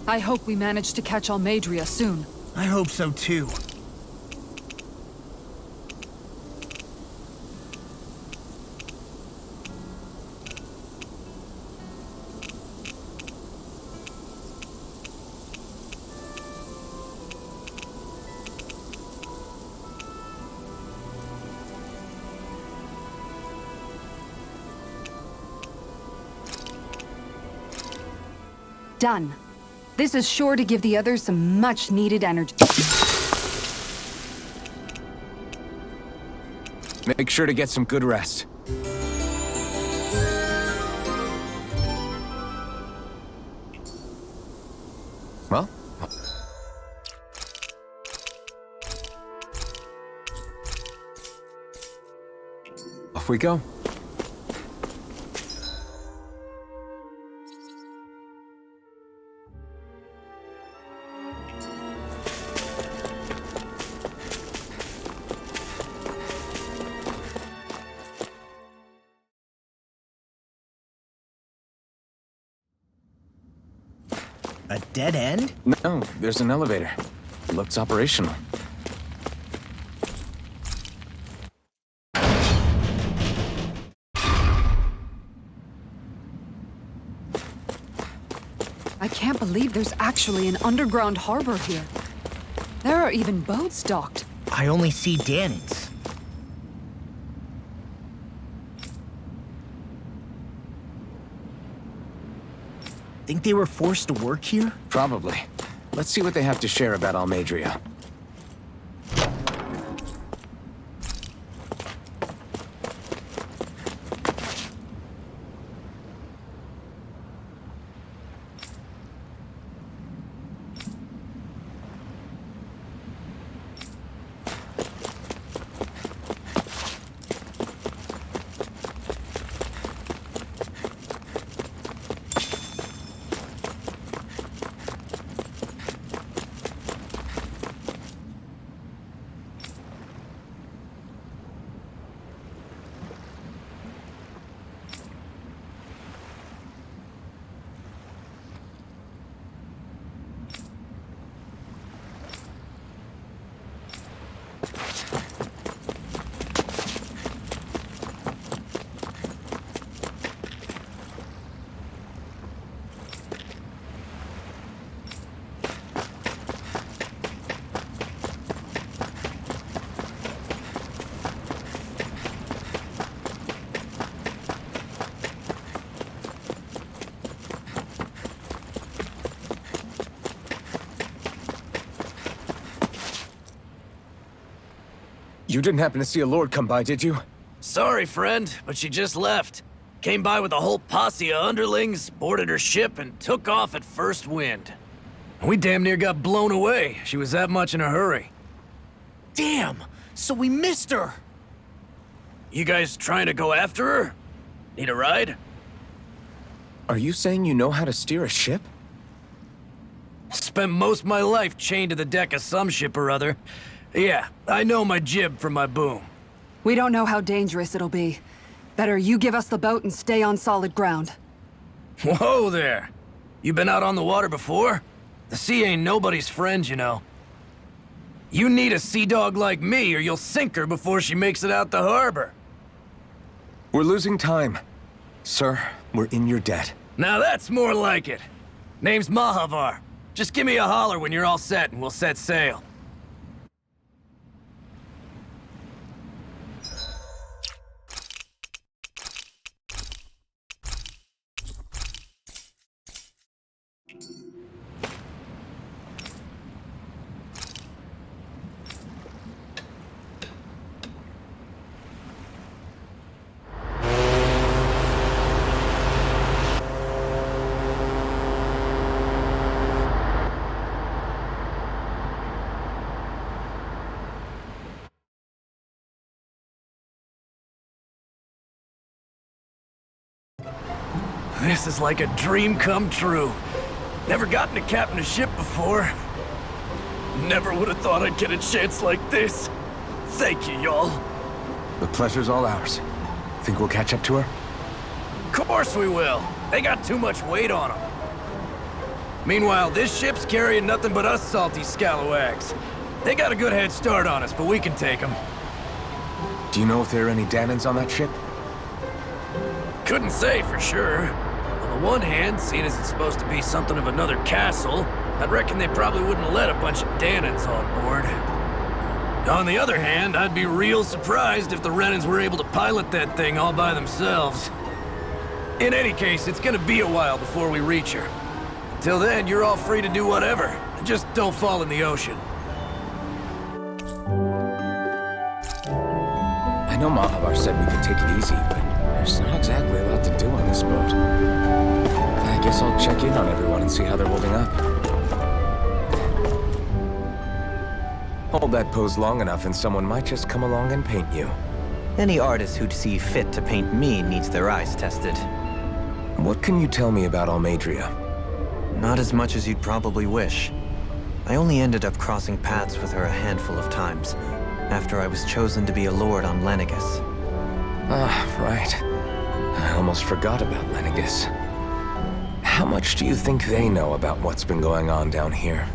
I hope we manage to catch Almadria soon. I hope so too. Done. This is sure to give the others some much-needed energy. Make sure to get some good rest. Well? Off we go. A dead end? No, there's an elevator. Looks operational. I can't believe there's actually an underground harbor here. There are even boats docked. I only see Dannons. Think they were forced to work here? Probably. Let's see what they have to share about Almadria. You didn't happen to see a lord come by, did you? Sorry, friend, but she just left. Came by with a whole posse of underlings, boarded her ship, and took off at first wind. We damn near got blown away. She was that much in a hurry. Damn! So we missed her! You guys trying to go after her? Need a ride? Are you saying you know how to steer a ship? Spent most of my life chained to the deck of some ship or other. Yeah, I know my jib from my boom. We don't know how dangerous it'll be. Better you give us the boat and stay on solid ground. Whoa there! You been out on the water before? The sea ain't nobody's friend, you know. You need a sea dog like me, or you'll sink her before she makes it out the harbor. We're losing time. Sir, we're in your debt. Now that's more like it. Name's Mahag. Just give me a holler when you're all set and we'll set sail. This is like a dream come true. Never gotten to captain a ship before. Never would have thought I'd get a chance like this. Thank you, y'all. The pleasure's all ours. Think we'll catch up to her? Course we will. They got too much weight on them. Meanwhile, this ship's carrying nothing but us salty scalawags. They got a good head start on us, but we can take them. Do you know if there are any Danans on that ship? Couldn't say for sure. On the one hand, seeing as it's supposed to be something of another castle, I'd reckon they probably wouldn't let a bunch of Danans on board. On the other hand, I'd be real surprised if the Renans were able to pilot that thing all by themselves. In any case, it's gonna be a while before we reach her. Till then, you're all free to do whatever. Just don't fall in the ocean. I know Mahag said we could take it easy, but there's not exactly a lot to do on this boat. I guess I'll check in on everyone and see how they're holding up. Hold that pose long enough and someone might just come along and paint you. Any artist who'd see fit to paint me needs their eyes tested. What can you tell me about Almadria? Not as much as you'd probably wish. I only ended up crossing paths with her a handful of times, after I was chosen to be a lord on Lenegus. Ah, right. I almost forgot about Lenegus. How much do you think they know about what's been going on down here?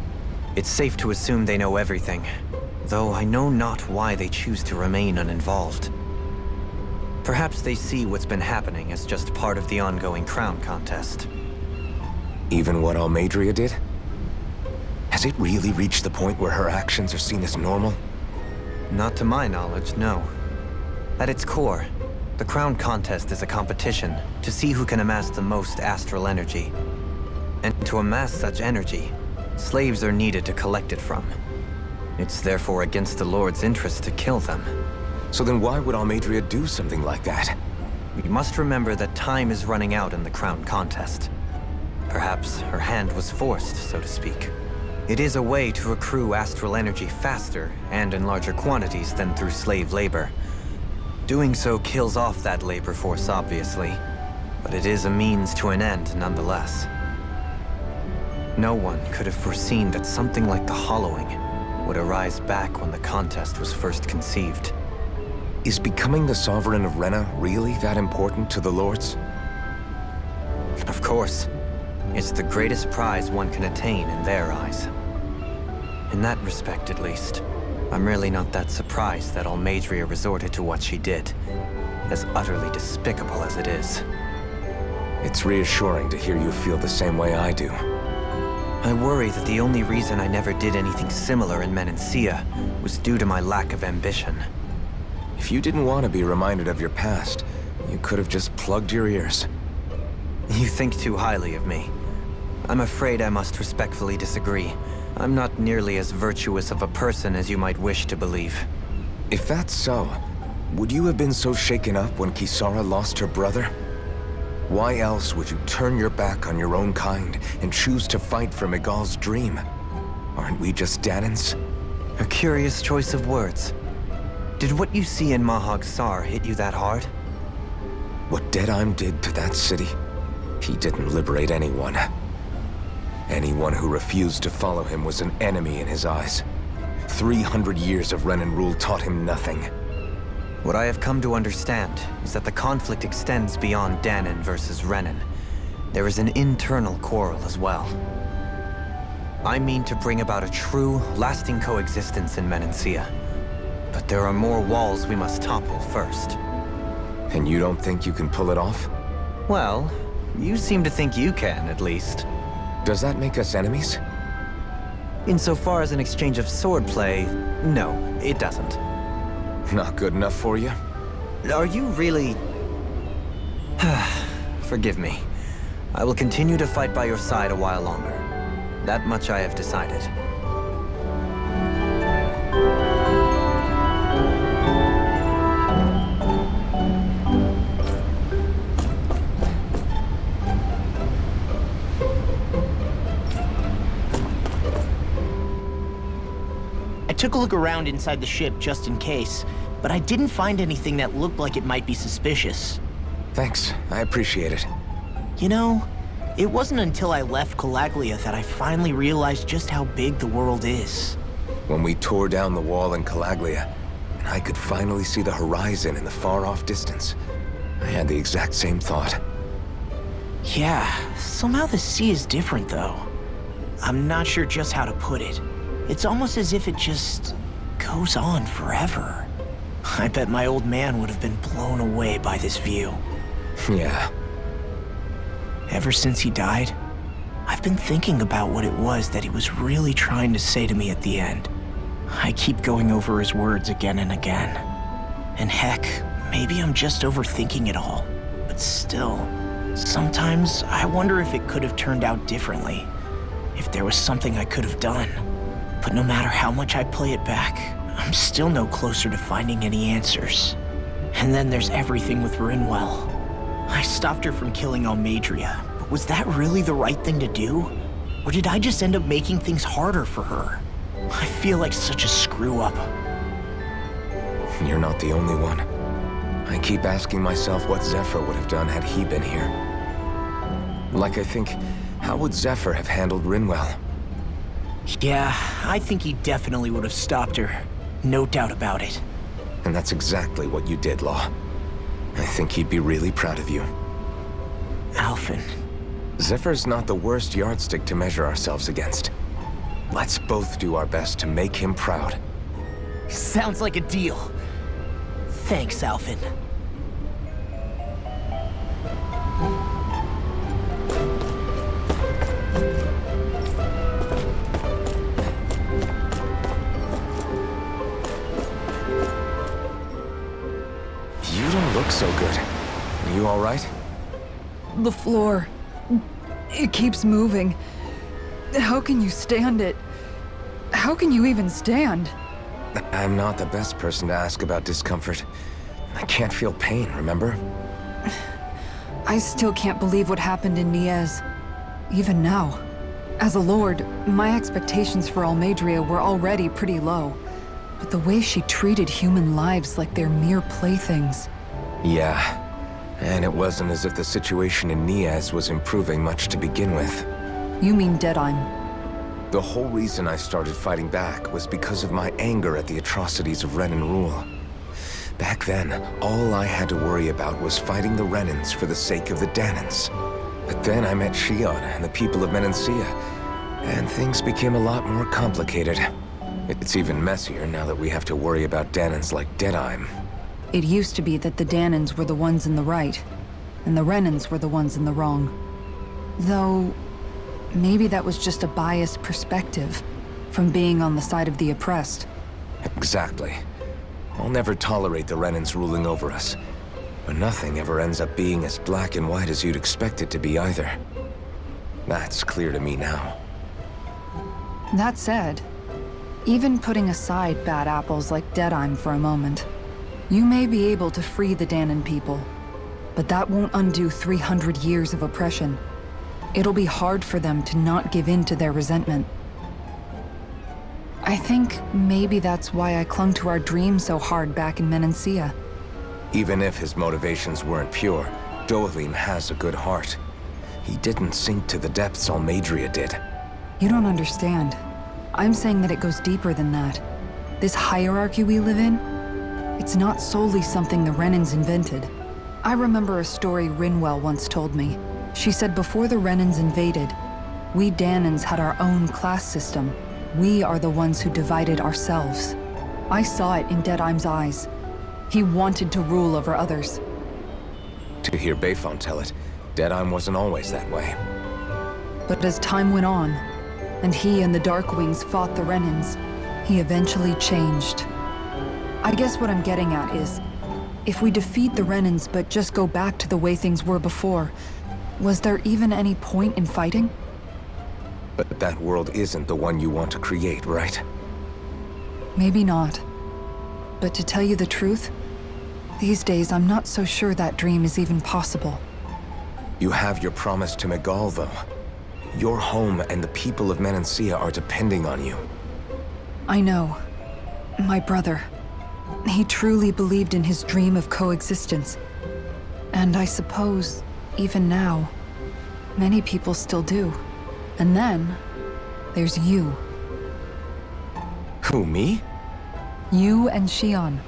It's safe to assume they know everything, though I know not why they choose to remain uninvolved. Perhaps they see what's been happening as just part of the ongoing crown contest. Even what Almadria did? Has it really reached the point where her actions are seen as normal? Not to my knowledge, no. At its core, the crown contest is a competition to see who can amass the most astral energy. And to amass such energy, slaves are needed to collect it from. It's therefore against the Lord's interest to kill them. So then why would Almadria do something like that? We must remember that time is running out in the crown contest. Perhaps her hand was forced, so to speak. It is a way to accrue astral energy faster and in larger quantities than through slave labor. Doing so kills off that labor force, obviously, but it is a means to an end nonetheless. No one could have foreseen that something like the Hollowing would arise back when the contest was first conceived. Is becoming the Sovereign of Rena really that important to the Lords? Of course. It's the greatest prize one can attain in their eyes. In that respect, at least, I'm really not that surprised that Almadria resorted to what she did, as utterly despicable as it is. It's reassuring to hear you feel the same way I do. I worry that the only reason I never did anything similar in Menancia was due to my lack of ambition. If you didn't want to be reminded of your past, you could have just plugged your ears. You think too highly of me. I'm afraid I must respectfully disagree. I'm not nearly as virtuous of a person as you might wish to believe. If that's so, would you have been so shaken up when Kisara lost her brother? Why else would you turn your back on your own kind and choose to fight for Miguel's dream? Aren't we just Danans? A curious choice of words. Did what you see in Mahag Saar hit you that hard? What Deadheim did to that city, he didn't liberate anyone. Anyone who refused to follow him was an enemy in his eyes. 300 years of Renan rule taught him nothing. What I have come to understand is that the conflict extends beyond Danan versus Renan. There is an internal quarrel as well. I mean to bring about a true, lasting coexistence in Menancia. But there are more walls we must topple first. And you don't think you can pull it off? Well, you seem to think you can, at least. Does that make us enemies? Insofar as an exchange of swordplay, no, it doesn't. Not good enough for you? Are you really... Forgive me. I will continue to fight by your side a while longer. That much I have decided. I took a look around inside the ship just in case, but I didn't find anything that looked like it might be suspicious. Thanks, I appreciate it. You know, it wasn't until I left Calaglia that I finally realized just how big the world is. When we tore down the wall in Calaglia, and I could finally see the horizon in the far-off distance, I had the exact same thought. Yeah, somehow the sea is different though. I'm not sure just how to put it. It's almost as if it just goes on forever. I bet my old man would have been blown away by this view. Yeah. Ever since he died, I've been thinking about what it was that he was really trying to say to me at the end. I keep going over his words again and again. And heck, maybe I'm just overthinking it all. But still, sometimes I wonder if it could have turned out differently. If there was something I could have done. But no matter how much I play it back, I'm still no closer to finding any answers. And then there's everything with Rinwell. I stopped her from killing Almadria, but was that really the right thing to do? Or did I just end up making things harder for her? I feel like such a screw-up. You're not the only one. I keep asking myself what Zephyr would have done had he been here. Like I think, how would Zephyr have handled Rinwell? Yeah, I think he definitely would have stopped her. No doubt about it. And that's exactly what you did, Law. I think he'd be really proud of you. Alphen. Zephyr's not the worst yardstick to measure ourselves against. Let's both do our best to make him proud. Sounds like a deal. Thanks, Alphen. You don't look so good. Are you all right? The floor. It keeps moving. How can you stand it? How can you even stand? I'm not the best person to ask about discomfort. I can't feel pain, remember? I still can't believe what happened in Niez. Even now. As a lord, my expectations for Almadria were already pretty low. But the way she treated human lives like they're mere playthings. Yeah. And it wasn't as if the situation in Niez was improving much to begin with. You mean Deadheim? The whole reason I started fighting back was because of my anger at the atrocities of Renan rule. Back then, all I had to worry about was fighting the Renans for the sake of the Danans. But then I met Shion and the people of Menancia, and things became a lot more complicated. It's even messier now that we have to worry about Danans like Deadheim. It used to be that the Danans were the ones in the right, and the Renans were the ones in the wrong. Though, maybe that was just a biased perspective from being on the side of the oppressed. Exactly. I'll never tolerate the Renans ruling over us. But nothing ever ends up being as black and white as you'd expect it to be either. That's clear to me now. That said, even putting aside bad apples like Deadheim for a moment, you may be able to free the Danan people, but that won't undo 300 years of oppression. It'll be hard for them to not give in to their resentment. I think maybe that's why I clung to our dream so hard back in Menancia. Even if his motivations weren't pure, Dohalim has a good heart. He didn't sink to the depths Almadria did. You don't understand. I'm saying that it goes deeper than that. This hierarchy we live in, it's not solely something the Renans invented. I remember a story Rinwell once told me. She said before the Renans invaded, we Danans had our own class system. We are the ones who divided ourselves. I saw it in Deadheim's eyes. He wanted to rule over others. To hear Bayfon tell it, Deadheim wasn't always that way. But as time went on, and he and the Darkwings fought the Renans, he eventually changed. I guess what I'm getting at is, if we defeat the Renans but just go back to the way things were before, was there even any point in fighting? But that world isn't the one you want to create, right? Maybe not. But to tell you the truth, these days I'm not so sure that dream is even possible. You have your promise to Megal, though. Your home and the people of Menancia are depending on you. I know. My brother. He truly believed in his dream of coexistence. And I suppose, even now, many people still do. And then, there's you. Who, me? You and Shion.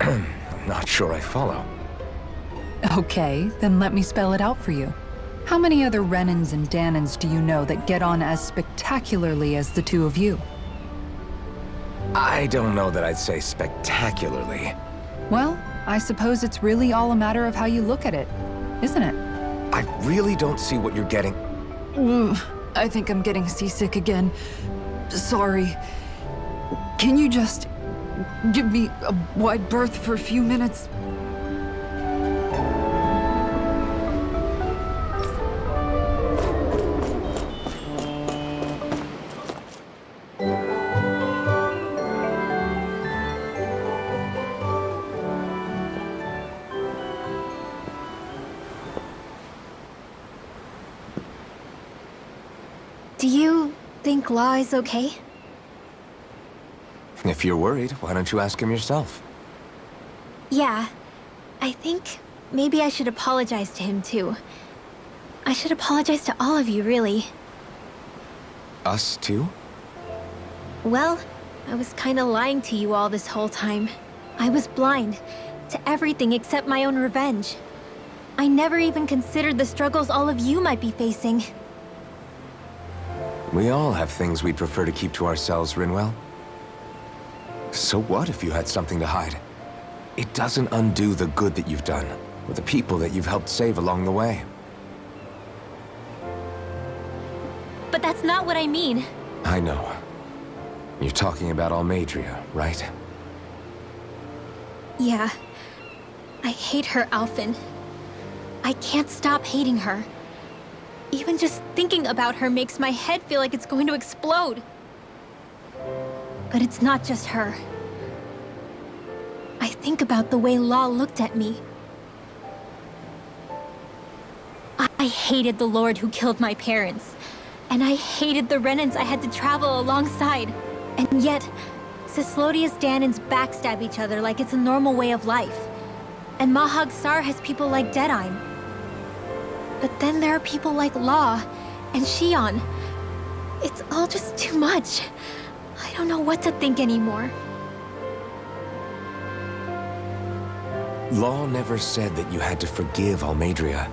I'm not sure I follow. Okay, then let me spell it out for you. How many other Renans and Danans do you know that get on as spectacularly as the two of you? I don't know that I'd say spectacularly. Well, I suppose it's really all a matter of how you look at it, isn't it? I really don't see what you're getting. Ugh, I think I'm getting seasick again. Sorry. Can you just give me a wide berth for a few minutes? Do you think Law is okay? If you're worried, why don't you ask him yourself? Yeah. I think maybe I should apologize to him too. I should apologize to all of you, really. Us too? Well, I was kinda lying to you all this whole time. I was blind to everything except my own revenge. I never even considered the struggles all of you might be facing. We all have things we'd prefer to keep to ourselves, Rinwell. So what if you had something to hide? It doesn't undo the good that you've done, or the people that you've helped save along the way. But that's not what I mean. I know. You're talking about Almadria, right? Yeah. I hate her, Alphen. I can't stop hating her. Even just thinking about her makes my head feel like it's going to explode. But it's not just her. I think about the way Law looked at me. I hated the Lord who killed my parents. And I hated the Renans I had to travel alongside. And yet, Ceslodia's Danans backstab each other like it's a normal way of life. And Mahag Saar has people like Deadeye. But then there are people like Law and Shion. It's all just too much. I don't know what to think anymore. Law never said that you had to forgive Almadria.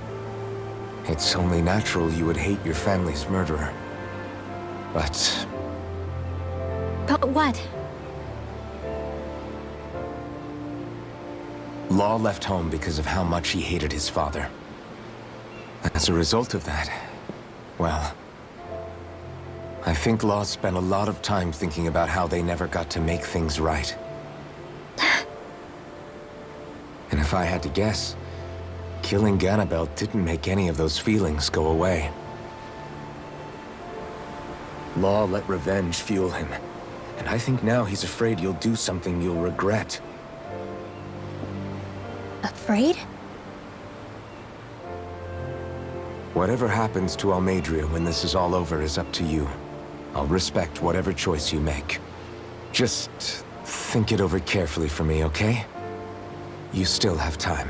It's only natural you would hate your family's murderer. But But what? Law left home because of how much he hated his father. As a result of that, well, I think Law spent a lot of time thinking about how they never got to make things right. And if I had to guess, killing Ganabel didn't make any of those feelings go away. Law let revenge fuel him, and I think now he's afraid you'll do something you'll regret. Afraid? Whatever happens to Almadria when this is all over is up to you. I'll respect whatever choice you make. Just think it over carefully for me, okay? You still have time.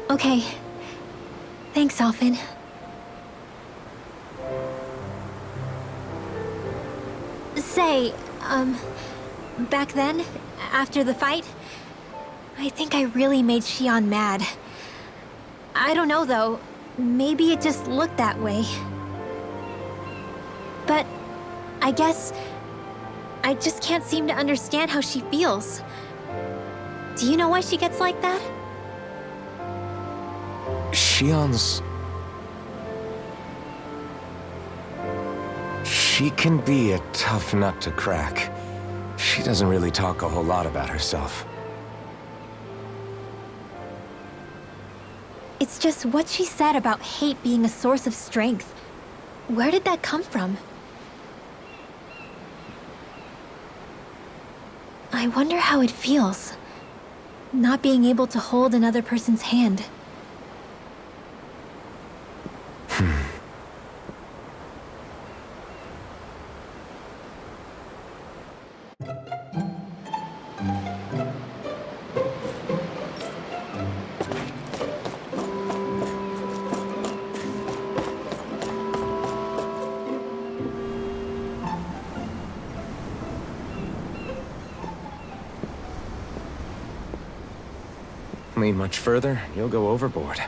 Okay. Thanks, Alphen. Say, back then, after the fight, I think I really made Shion mad. I don't know, though. Maybe it just looked that way. But I guess I just can't seem to understand how she feels. Do you know why she gets like that? Shion's... She can be a tough nut to crack. She doesn't really talk a whole lot about herself. It's just what she said about hate being a source of strength. Where did that come from? I wonder how it feels, not being able to hold another person's hand. Lean much further, you'll go overboard.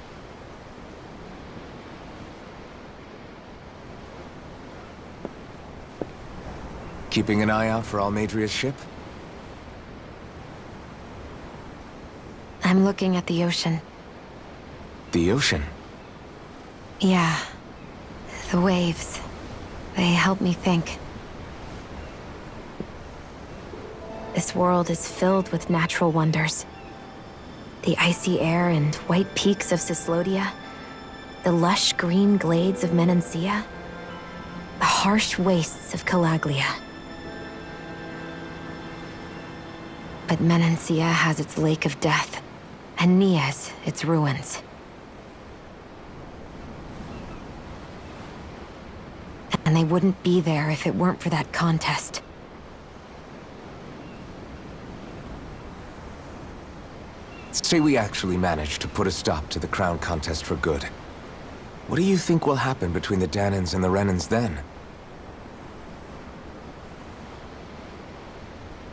Keeping an eye out for Almadria's ship? I'm looking at the ocean. The ocean? Yeah. The waves. They help me think. This world is filled with natural wonders. The icy air and white peaks of Cyslodia. The lush green glades of Menancia. The harsh wastes of Calaglia. But Menancia has its Lake of Death, and Nias its ruins. And they wouldn't be there if it weren't for that contest. Say we actually manage to put a stop to the crown contest for good. What do you think will happen between the Danans and the Renans then?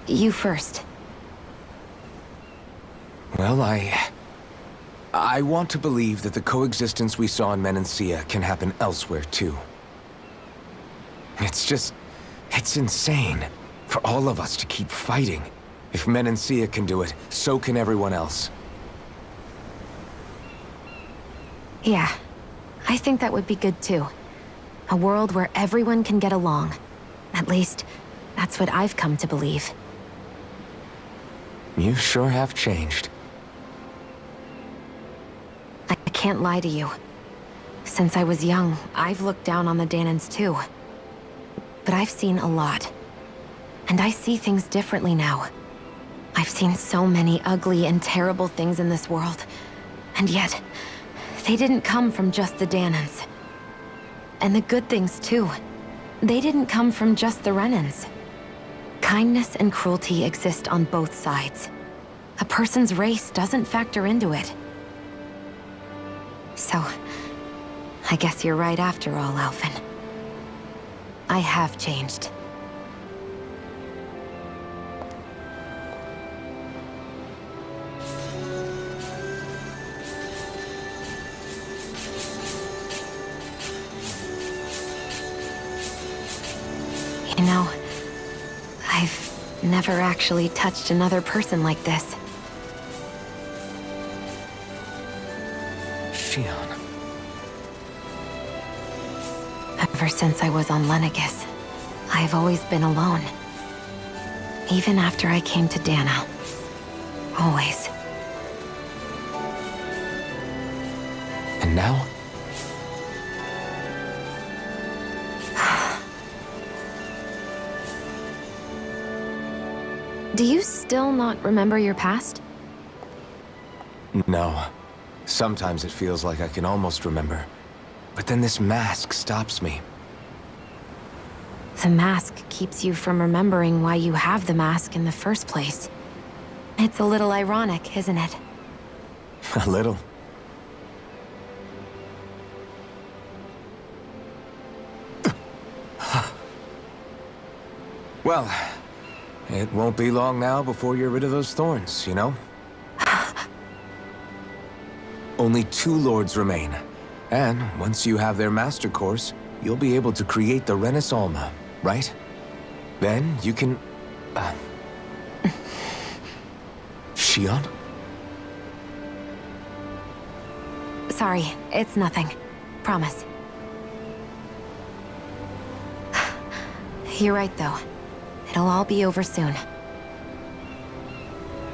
You first. Well, I want to believe that the coexistence we saw in Menancia can happen elsewhere, too. It's insane for all of us to keep fighting. If Menancia can do it, so can everyone else. Yeah, I think that would be good too. A world where everyone can get along. At least, that's what I've come to believe. You sure have changed. I can't lie to you. Since I was young, I've looked down on the Danans too. But I've seen a lot. And I see things differently now. I've seen so many ugly and terrible things in this world. And yet, they didn't come from just the Danans. And the good things too. They didn't come from just the Renans. Kindness and cruelty exist on both sides. A person's race doesn't factor into it. So, I guess you're right after all, Alphen. I have changed. You know, I've never actually touched another person like this. Shion. Ever since I was on Lenegis, I've always been alone. Even after I came to Dana. Always. And now? Do you still not remember your past? No. Sometimes it feels like I can almost remember. But then this mask stops me. The mask keeps you from remembering why you have the mask in the first place. It's a little ironic, isn't it? A little. Well, it won't be long now before you're rid of those thorns, you know? Only 2 lords remain. And once you have their master course, you'll be able to create the Renis Alma, right? Then you can... Shion? Sorry, it's nothing. Promise. You're right, though. It'll all be over soon.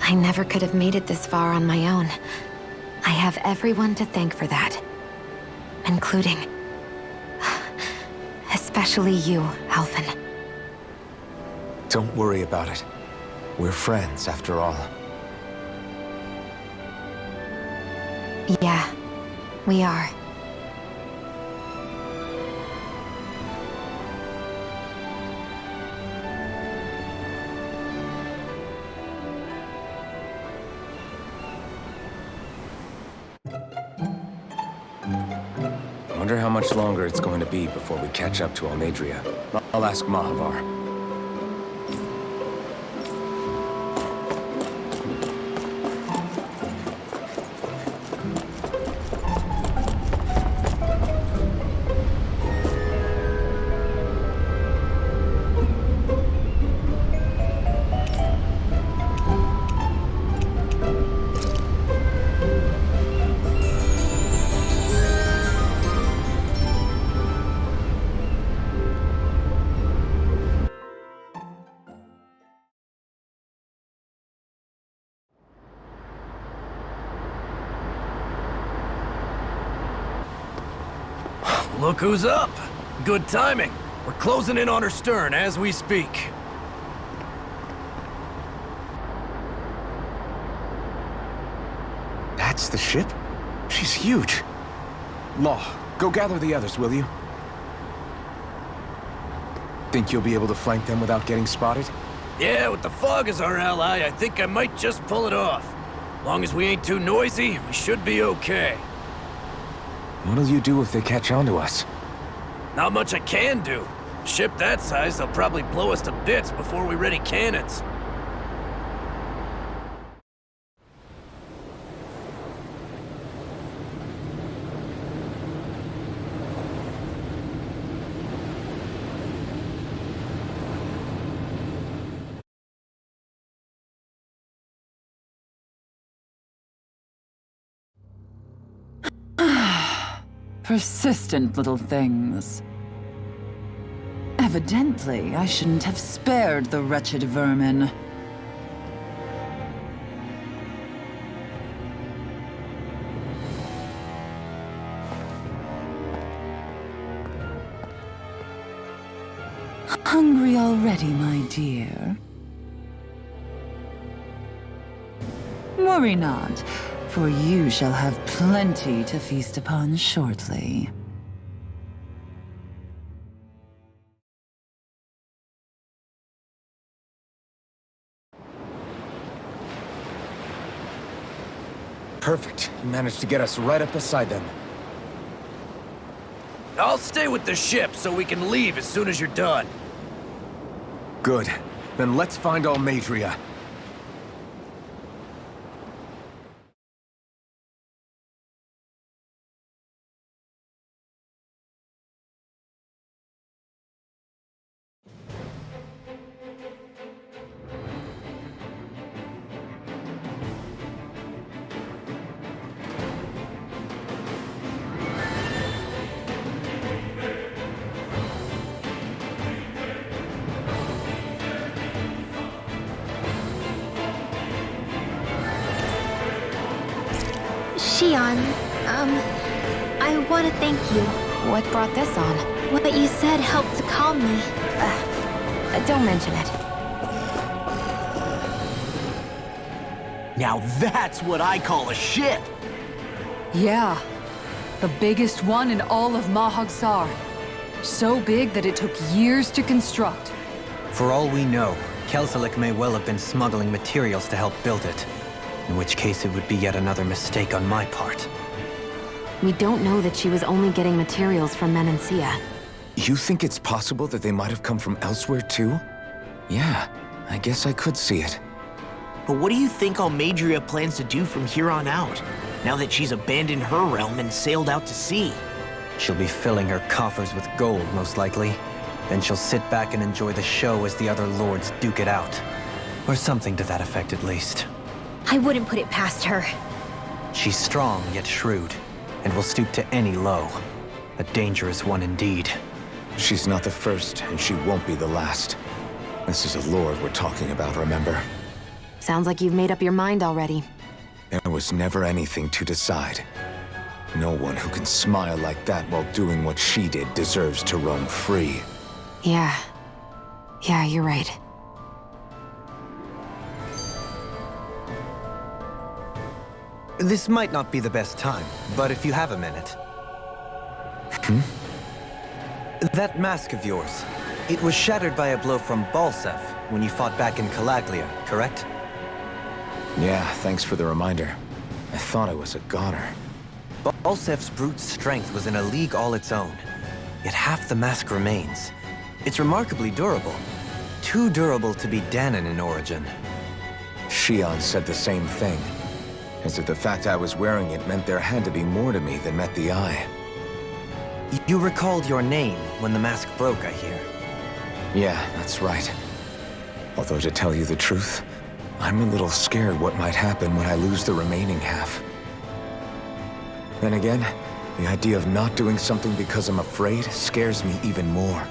I never could have made it this far on my own. I have everyone to thank for that. Including... especially you, Alphen. Don't worry about it. We're friends, after all. Yeah, we are. I wonder how much longer it's going to be before we catch up to Almadria. I'll ask Mahavar. Look who's up! Good timing. We're closing in on her stern as we speak. That's the ship? She's huge. Law, go gather the others, will you? Think you'll be able to flank them without getting spotted? Yeah, with the fog as our ally, I think I might just pull it off. Long as we ain't too noisy, we should be okay. What'll you do if they catch on to us? Not much I can do. A ship that size, they'll probably blow us to bits before we ready cannons. Persistent little things. Evidently, I shouldn't have spared the wretched vermin. Hungry already, my dear? Worry not, for you shall have plenty to feast upon shortly. Perfect. You managed to get us right up beside them. I'll stay with the ship so we can leave as soon as you're done. Good. Then let's find Almadria. Xian, I want to thank you. What brought this on? What you said helped to calm me. Don't mention it. Now that's what I call a ship! Yeah. The biggest one in all of Mahag Saar. So big that it took years to construct. For all we know, Kelselik may well have been smuggling materials to help build it. In which case it would be yet another mistake on my part. We don't know that she was only getting materials from Menancia. You think it's possible that they might have come from elsewhere too? Yeah, I guess I could see it. But what do you think Almadria plans to do from here on out, now that she's abandoned her realm and sailed out to sea? She'll be filling her coffers with gold, most likely. Then she'll sit back and enjoy the show as the other lords duke it out. Or something to that effect, at least. I wouldn't put it past her. She's strong, yet shrewd, and will stoop to any low. A dangerous one indeed. She's not the first, and she won't be the last. This is a lord we're talking about, remember? Sounds like you've made up your mind already. There was never anything to decide. No one who can smile like that while doing what she did deserves to roam free. Yeah, you're right. This might not be the best time, but if you have a minute. That mask of yours, it was shattered by a blow from Balsef when you fought back in Calaglia, correct? Yeah, thanks for the reminder. I thought I was a goner. Balsef's brute strength was in a league all its own, yet half the mask remains. It's remarkably durable. Too durable to be Danon in origin. Xian said the same thing. As if the fact I was wearing it meant there had to be more to me than met the eye. You recalled your name when the mask broke, I hear. Yeah, that's right. Although to tell you the truth, I'm a little scared what might happen when I lose the remaining half. Then again, the idea of not doing something because I'm afraid scares me even more.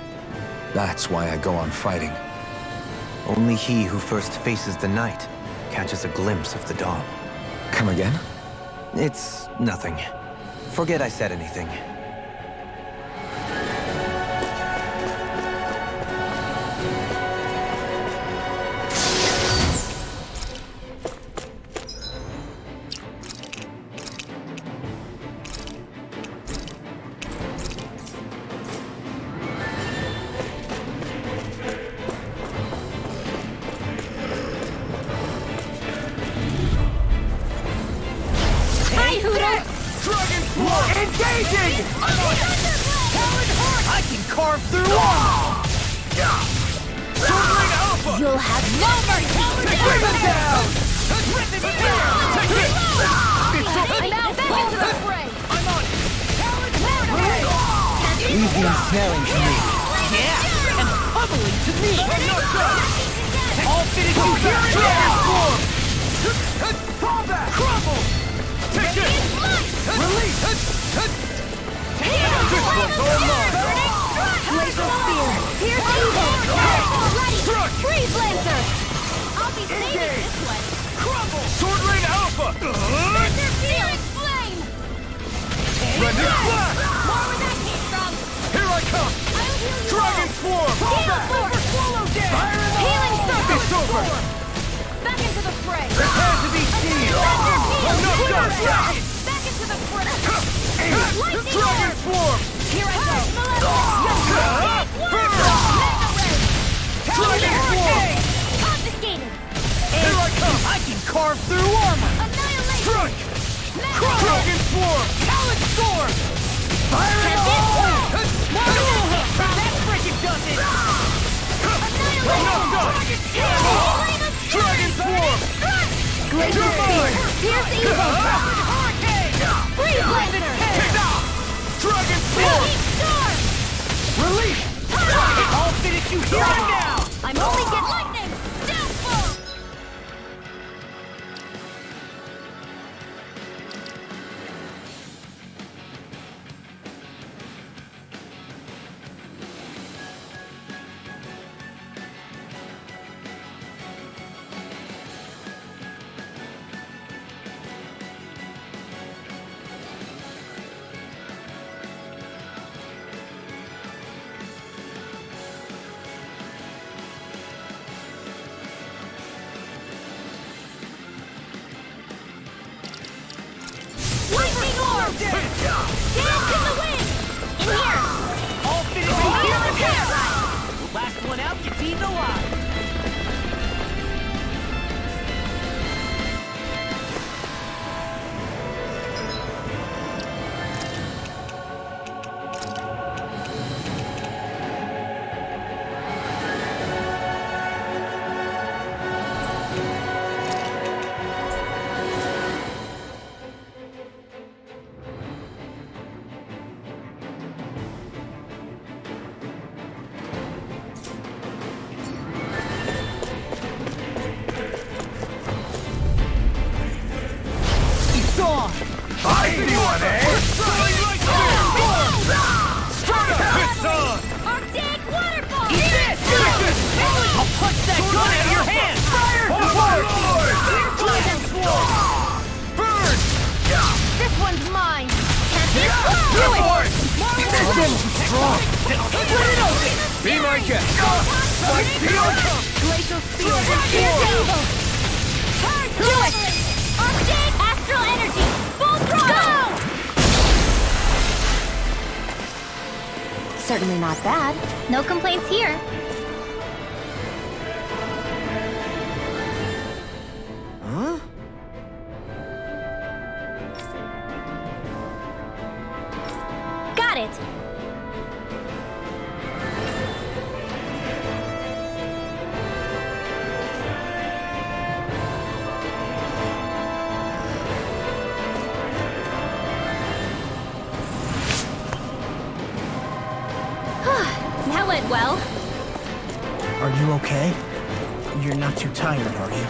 That's why I go on fighting. Only he who first faces the night catches a glimpse of the dawn. Come again? It's nothing. Forget I said anything. Engaging! I can carve through armor! Sword Alpha! You'll have no mercy! Bring them down! I'm out back into the fray! I'm on it! Easy Snelling to me. Yeah! And pummeling to me! All fitted you here and now! Fall back! Crumble! Take it! Release! This one's all mine! Laser spear! Pierce evil! Ready! Freeze lancer! I'll be saving this one! Crumble! Sword Rain Alpha! Laser searing flame! Render Flash! More where that came from! Here I come! I'll heal you Dragon Swarm! Heal force! Swallow dead! Healing circle! It's over! Back into the fray! Prepare to be seen! I'm not done! Back into the fray! Lightning Dragon orb! Swarm! Here I go! Dragon Swarm! Confiscated! Here I come! I can carve through armor! Annihilation! Strike! Dragon Swarm! Talon Storm! Fire in the hole! That freaking does it! Dragon Swarm! Glacier Spear! Pierce evil! Freeze Lancer! Dragon Swarm! Storm! Release! I'll finish you here and now! I'm only getting lightning! Downfall! Lightning orb! Dance in the wind! In here! All fitted Right here, repair! Last one out gets eaten alive! Fight anyone, eh? It's on! Arctic waterfall! Eat this! I'll punch that gun out of your hand! Fire! Burn! This one's mine! Can't be Do it! This one's Strong! Split it open! Be my guest! Fight Peel! Glacial spear! Pierce evil! Do it! Arctic astral energy! Full throttle! Certainly not bad. No complaints here. Huh? Got it! That went well. Are you okay? You're not too tired, are you?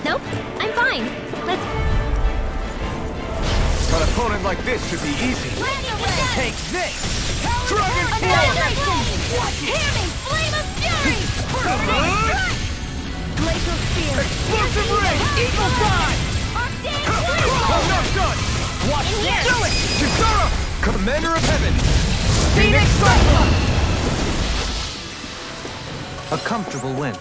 Nope, I'm fine. Let's An opponent like this should be easy. Take this! Dragon Annihilation! Hear me! Flame of fury! Glacial spear! Explosive ray! Eagle dive! Arctic I'm not done! Watch In here! this! Do it! Yuzura! Commander of Heaven! Phoenix Cyclone! A comfortable win.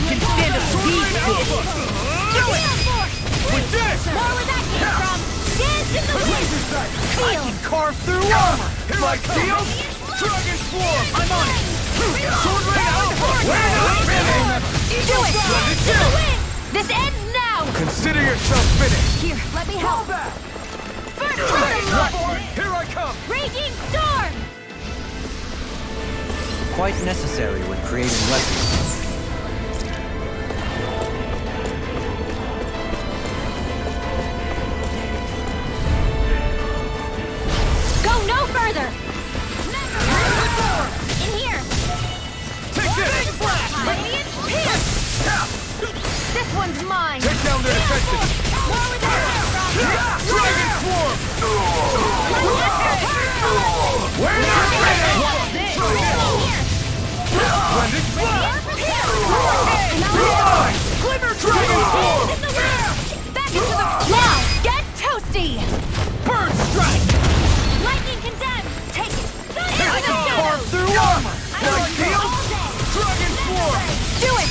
can stand a speed fish. Do it! With this! More where that came from! Dance in the wind! I can carve through armor! Like steel? Dragon form! I'm on it! Sword Rain Alpha! We're not finished! Do it! Let it To go! the wind! This ends now! Consider yourself finished. Here, let me Fall help! back! First Right, Dragon! here I come! Raging Storm! Quite necessary when creating weapons. Go no further! In here! Take this! Radiant Pierce! This one's mine! Take down their defenses! More where that came from! Dragon form! We're not ready! What's this? Blended blast! Glimmer Dragon form! Back into the... Now, get toasty! Burn strike! Lightning condemned! Take it! I can carve through armor! Like steel? Dragon form! Do it!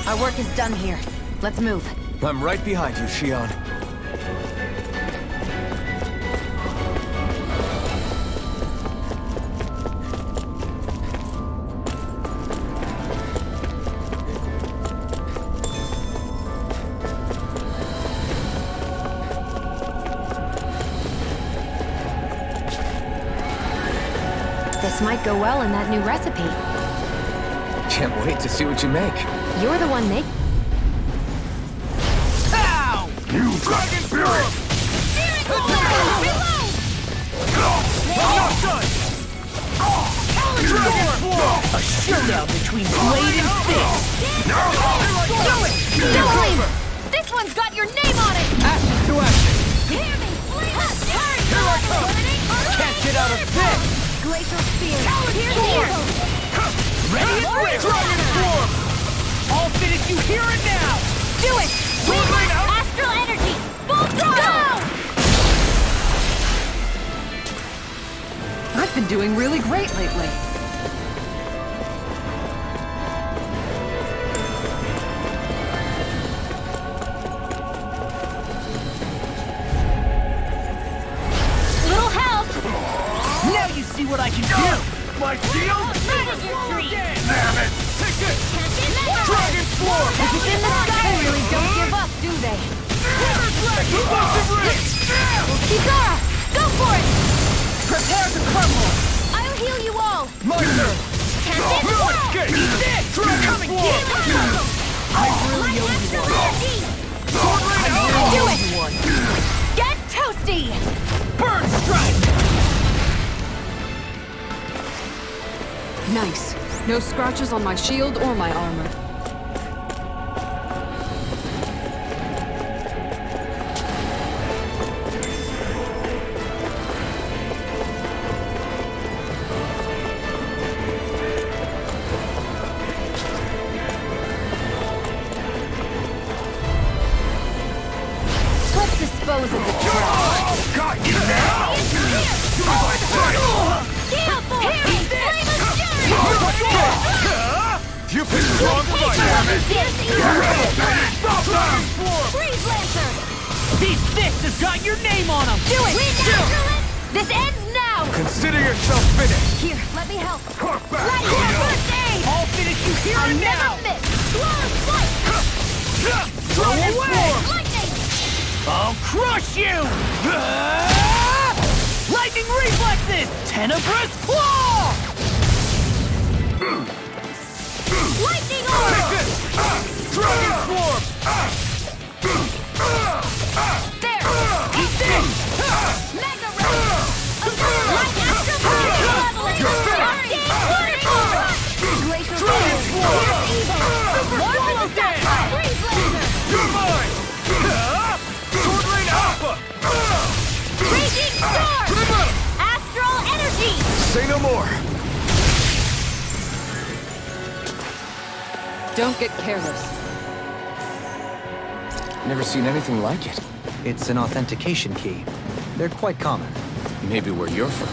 Our work is done here. Let's move. I'm right behind you, Shion. This might go well in that new recipe. Can't wait to see what you make. You're the one making. Ow! You Dragon Spirit! I'm not done! Dragon form! A showdown between blade and fist! Do it! Flame! This one's got your name on it! Action to action! Hear me! Here I come! Can't get out of this! Glacial Spear! Here! Ready and ready! Dragon form! I'll finish you here and now! Do it! Sword Rain out! Astral Energy! Full throttle! I've been doing really great lately. Little help! Now you see what I can do! My shield? That is your dream! Damn it! Take this! Dragon form! In the sky, they really don't give up, do they? Explosive ring! Kisara! Go for it! Prepare to crumble! I'll heal you all! My turn! No escape! Dragon form! I really owe you one. Sword Rain out! Do it! Get toasty! Burn strike! Nice. No scratches on my shield or my armor. Let's dispose of the trash. Got you now! Do as I say! Heal for You picked the wrong fight, damn it! Stop them! Freeze Lancer! These fists have got your name on them! Do it! This ends now! Consider yourself finished. Here, let me help. Carve back. Lightning First Aid! I'll finish you here I'll and never now! miss! Flawless Flight! Dragon form! Lightning! I'll crush you! Lightning reflexes! Tenebrous claw! Lightning Orb! Dragon form! There! Eat this! Mega Ray! Light Astral Leveling! Glacial Dragon form! Super Wall Attack! Freeze Laser! You're mine! Sword Rain Alpha! Raging Storm! Astral Energy! Say no more. Don't get careless. Never seen anything like it. It's an authentication key. They're quite common. Maybe where you're from.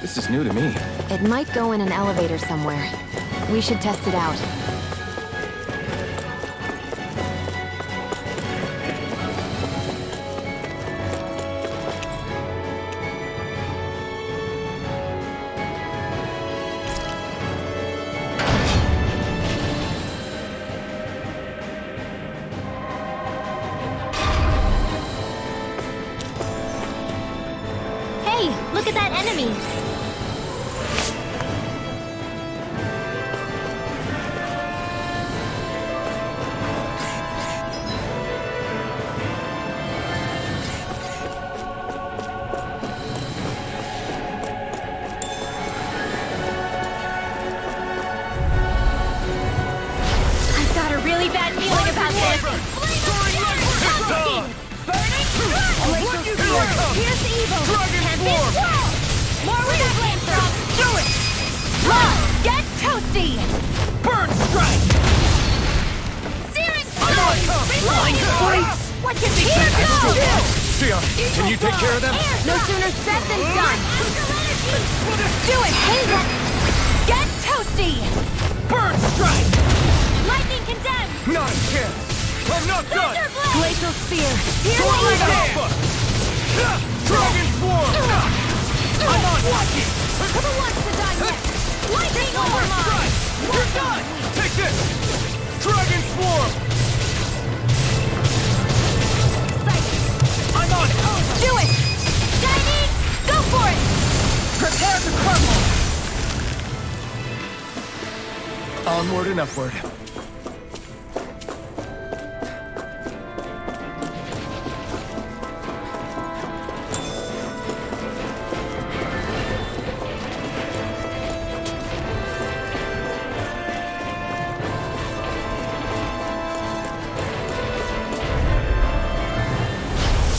This is new to me. It might go in an elevator somewhere. We should test it out. Hey, look at that enemy! I've got a really bad feeling about this! Here's the evil! Tempest Swirl! More with that flamethrower! Do it! Love! Get toasty! Burn strike! Searing I know it comes! Flying freaks! What can be here? Sia, can you take care of them? No sooner said than done! Do it! Hey, that... Get toasty! Burn strike! Lightning condemned! Not a chance! I'm not done! Thunder blade! Glacial Spear! Here's the Tornado evil! Alpha! Dragon Swarm! I'm on watching! Who wants to die yet? Lightning First overmine! strike! You're done! Take this! Dragon Swarm! I'm on it! Do it! Shiny! Go for it! Prepare to crumble! Onward and upward.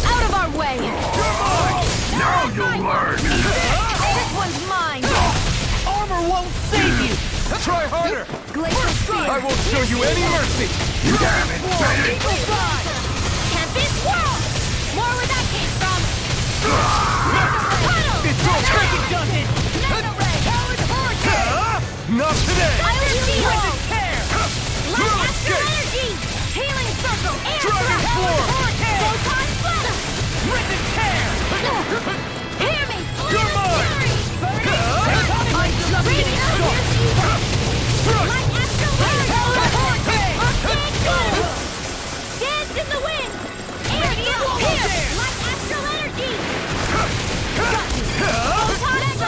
Out of our way! Now you'll learn! This one's mine! Armor won't save you! Try harder! Glacial Spear! I won't show you any mercy! You damn it! Eagle Fly! Tempest Swirl! More where that came from! Tunnel! It's all taken, does it? Mega Ray! Talon Hurricane! Not today! Silent Behold! Tear! Light Astral Energy! Healing Circle! Air Dragon Thrust! Swarm! Hurricane! Photon Blast! Rip and tear! Hear me! You're mine! I'm just getting started! Light Astral Energy! Arcade Gold! Dance in the wind! Air Thrust! Here! Light Astral Energy! Photon Echo! Dance in the wind!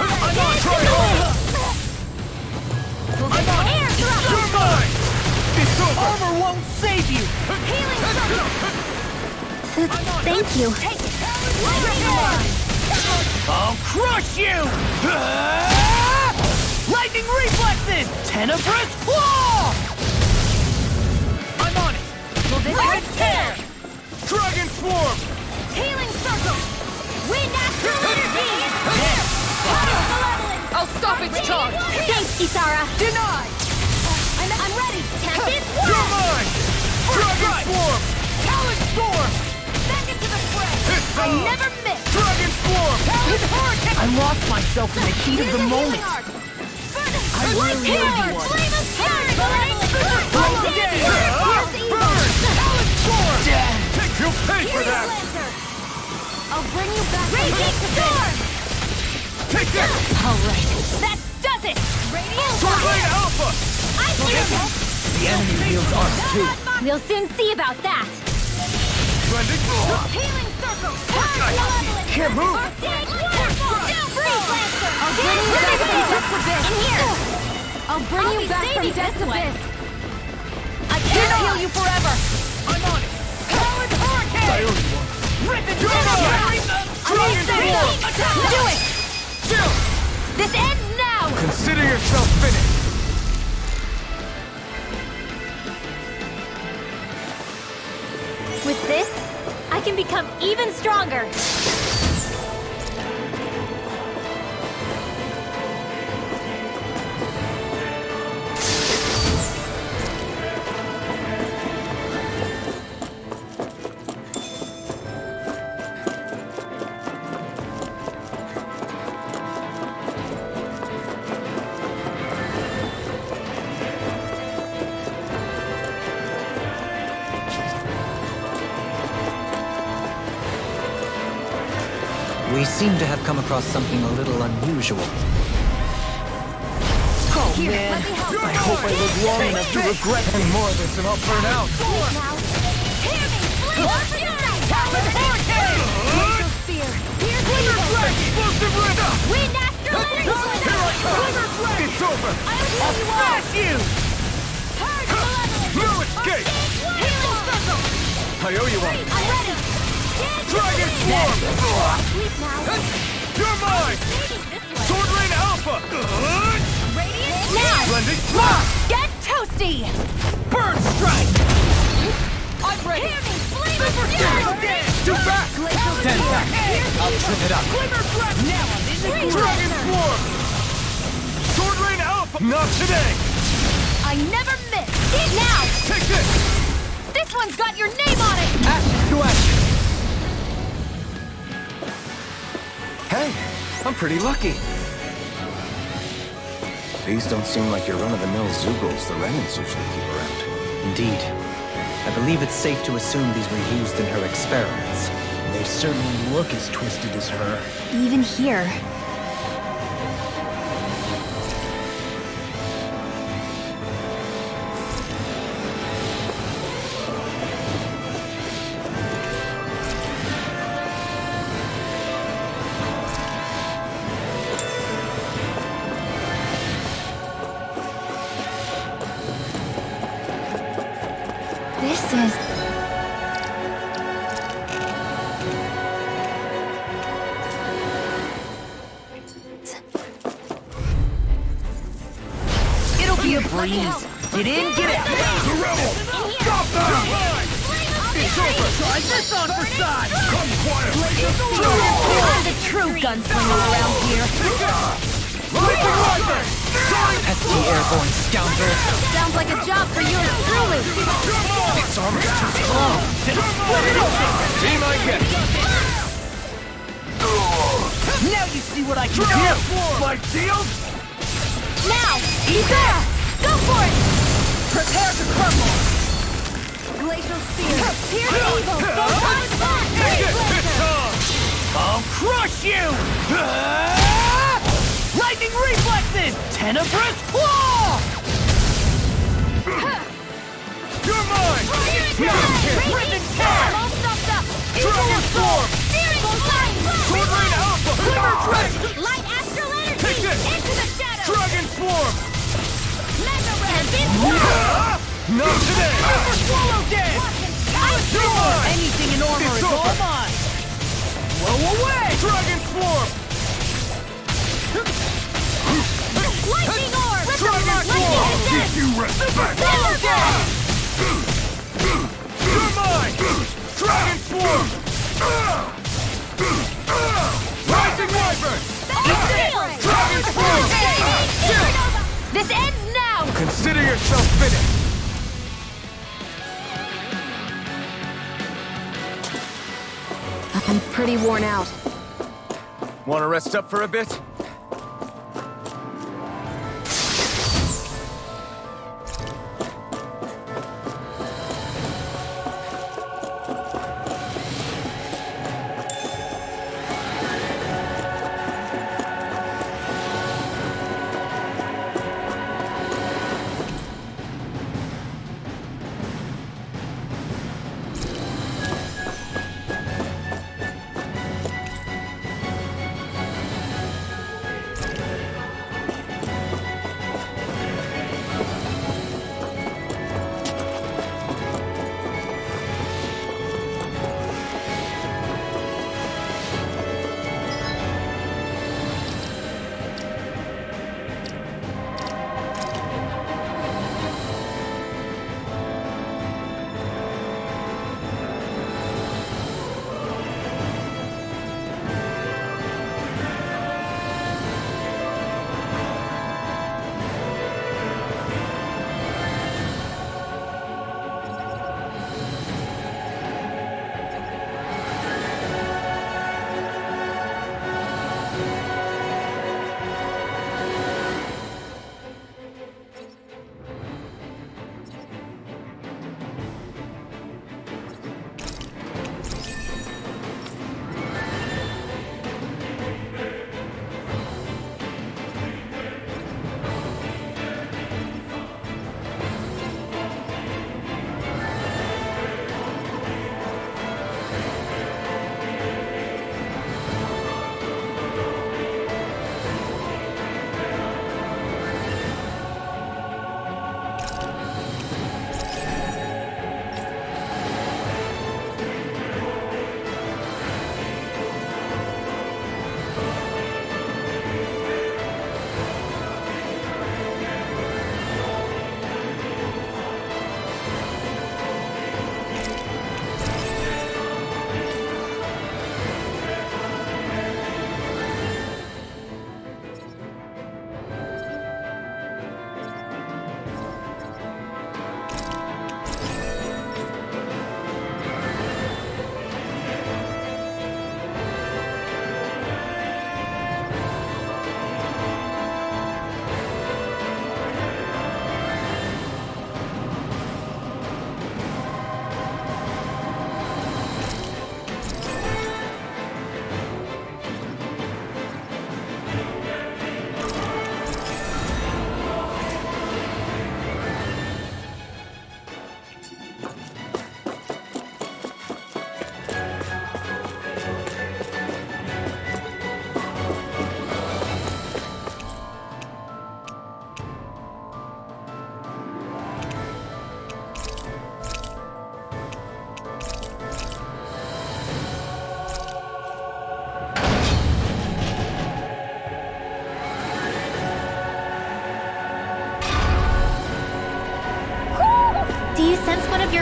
Air Thrust! You're mine! It's over! Armor won't save you! Healing Circle! Thank you. Lightning Orb! I'll crush you! Lightning reflexes! Tenebrous claw! I'm on it! Rip Tear! Dragon swarm! Healing Circle! Wind Astral Energy! Tunnel Malevolence! I'll stop its charge! Thanks, Isara! Denied! I'm ready! Tempest You're Swirl! mine! Dragon swarm! Talon storm! Back into the fray! I never miss! Dragon swarm! Talon hurricane! I lost myself in the heat of the moment. I really owe you one. Flame of Fury! Blow again! Burn! Talon storm! You'll pay for that! I'll bring you back. Raging Storm! Take this! All right, that does it! Radiant Tornado Alpha! I feel it! The enemy wields armor too. We'll soon see about that! Splendid claw! Healing Circle! Malevolence! Can't move! Arctic Waterfall! Freeze Lancer! I'll bring you back from Death's Abyss! In here! I'll bring you back from Death's Abyss! I can't heal you forever! I'm on it! Talon hurricane! Rip and tear! Dragon swarm! Do it! Chill! This ends now! Consider yourself finished. With this, I can become even stronger! We seem to have come across something a little unusual. Oh, man. I hope I live long enough to regret any more of this and I'll burn out. Explosive rhythm! Wind after Here I come! It's over! I'll smash you! No escape! I owe you one! I'm ready! Dragon Swarm! You're mine! Sword Rain Alpha! Now! Splendid Blast! Get toasty! Burn Strike! I'm ready! Super Dance! Do back! 10 seconds. I'll trip it up. Now I'm in the Dragon Swarm! Sword Rain Alpha! Not today! I never miss! Now! Take this! This one's got your name on it! Action to action! Hey, I'm pretty lucky. These don't seem like your run-of-the-mill Zoogles the Renans usually keep around. Indeed. I believe it's safe to assume these were used in her experiments. They certainly look as twisted as her. Even here. This is... It'll be a breeze. Get in, get out. The rebel! Stop that! It's over! Try this on for size! Come quietly! I'm the true gunslinger around here. Lightning Rider! Pesky airborne scoundrel. Sounds like a job for you truly. This armor's too strong. Split it open! Team I get. Now you see what I can do! My deal? Now! He's there! Go for it! Prepare to crumble! Glacial Spear! Pierce evil! Go on back! Take it! It's on! I'll crush you! Lightning reflexes! Tenebrous claw! You're mine! Ribbon tag! All stopped up! Dragon Storm! Searing light! Sword Rain Alpha! Glimmer Drake! Light astral energy! Take this! Into the shadows! Dragon Swarm! Mega Red! Not today! Super Swallow Dance! I'm sure! Anything in armor is all mine! Blow away! Dragon Swarm! Lightning Orb! Dragon Swarm! Give you respect! You're mine! Dragon Swarm! Rising Wyvern! Dragon Swarm! This ends now! Consider yourself finished! I'm pretty worn out. Want to rest up for a bit?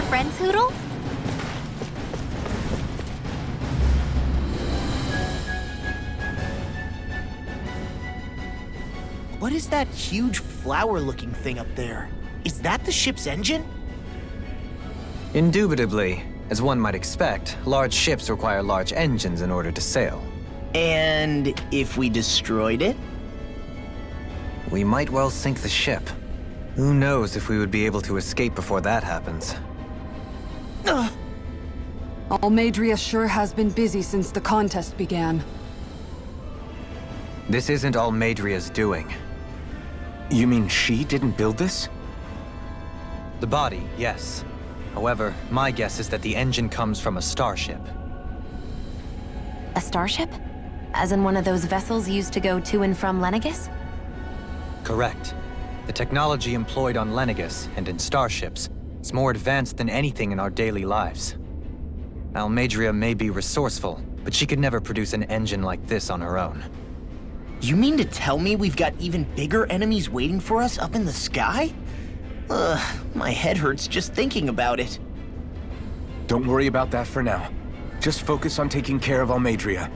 friends, Hoodle? What is that huge flower-looking thing up there? Is that the ship's engine? Indubitably. As one might expect, large ships require large engines in order to sail. And if we destroyed it? We might well sink the ship. Who knows if we would be able to escape before that happens. Almadria sure has been busy since the contest began. This isn't Almadria's doing. You mean she didn't build this? The body, yes. However, my guess is that the engine comes from a starship. A starship? As in one of those vessels used to go to and from Lenegis? Correct. The technology employed on Lenegis and in starships is more advanced than anything in our daily lives. Almadria may be resourceful, but she could never produce an engine like this on her own. You mean to tell me we've got even bigger enemies waiting for us up in the sky? My head hurts just thinking about it. Don't worry about that for now. Just focus on taking care of Almadria.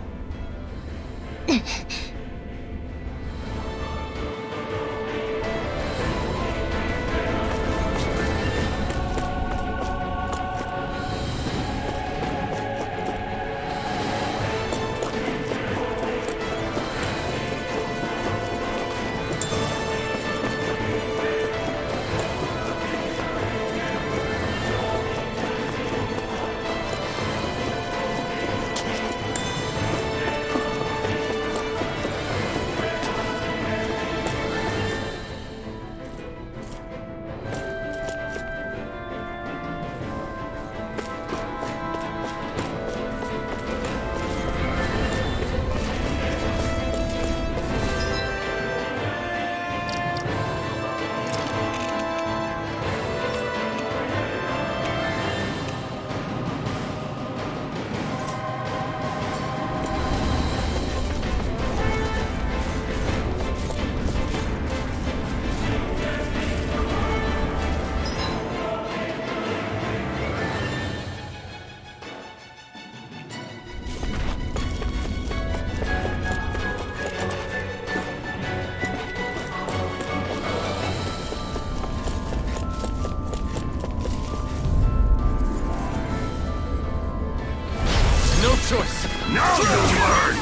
Choice. Now you learn!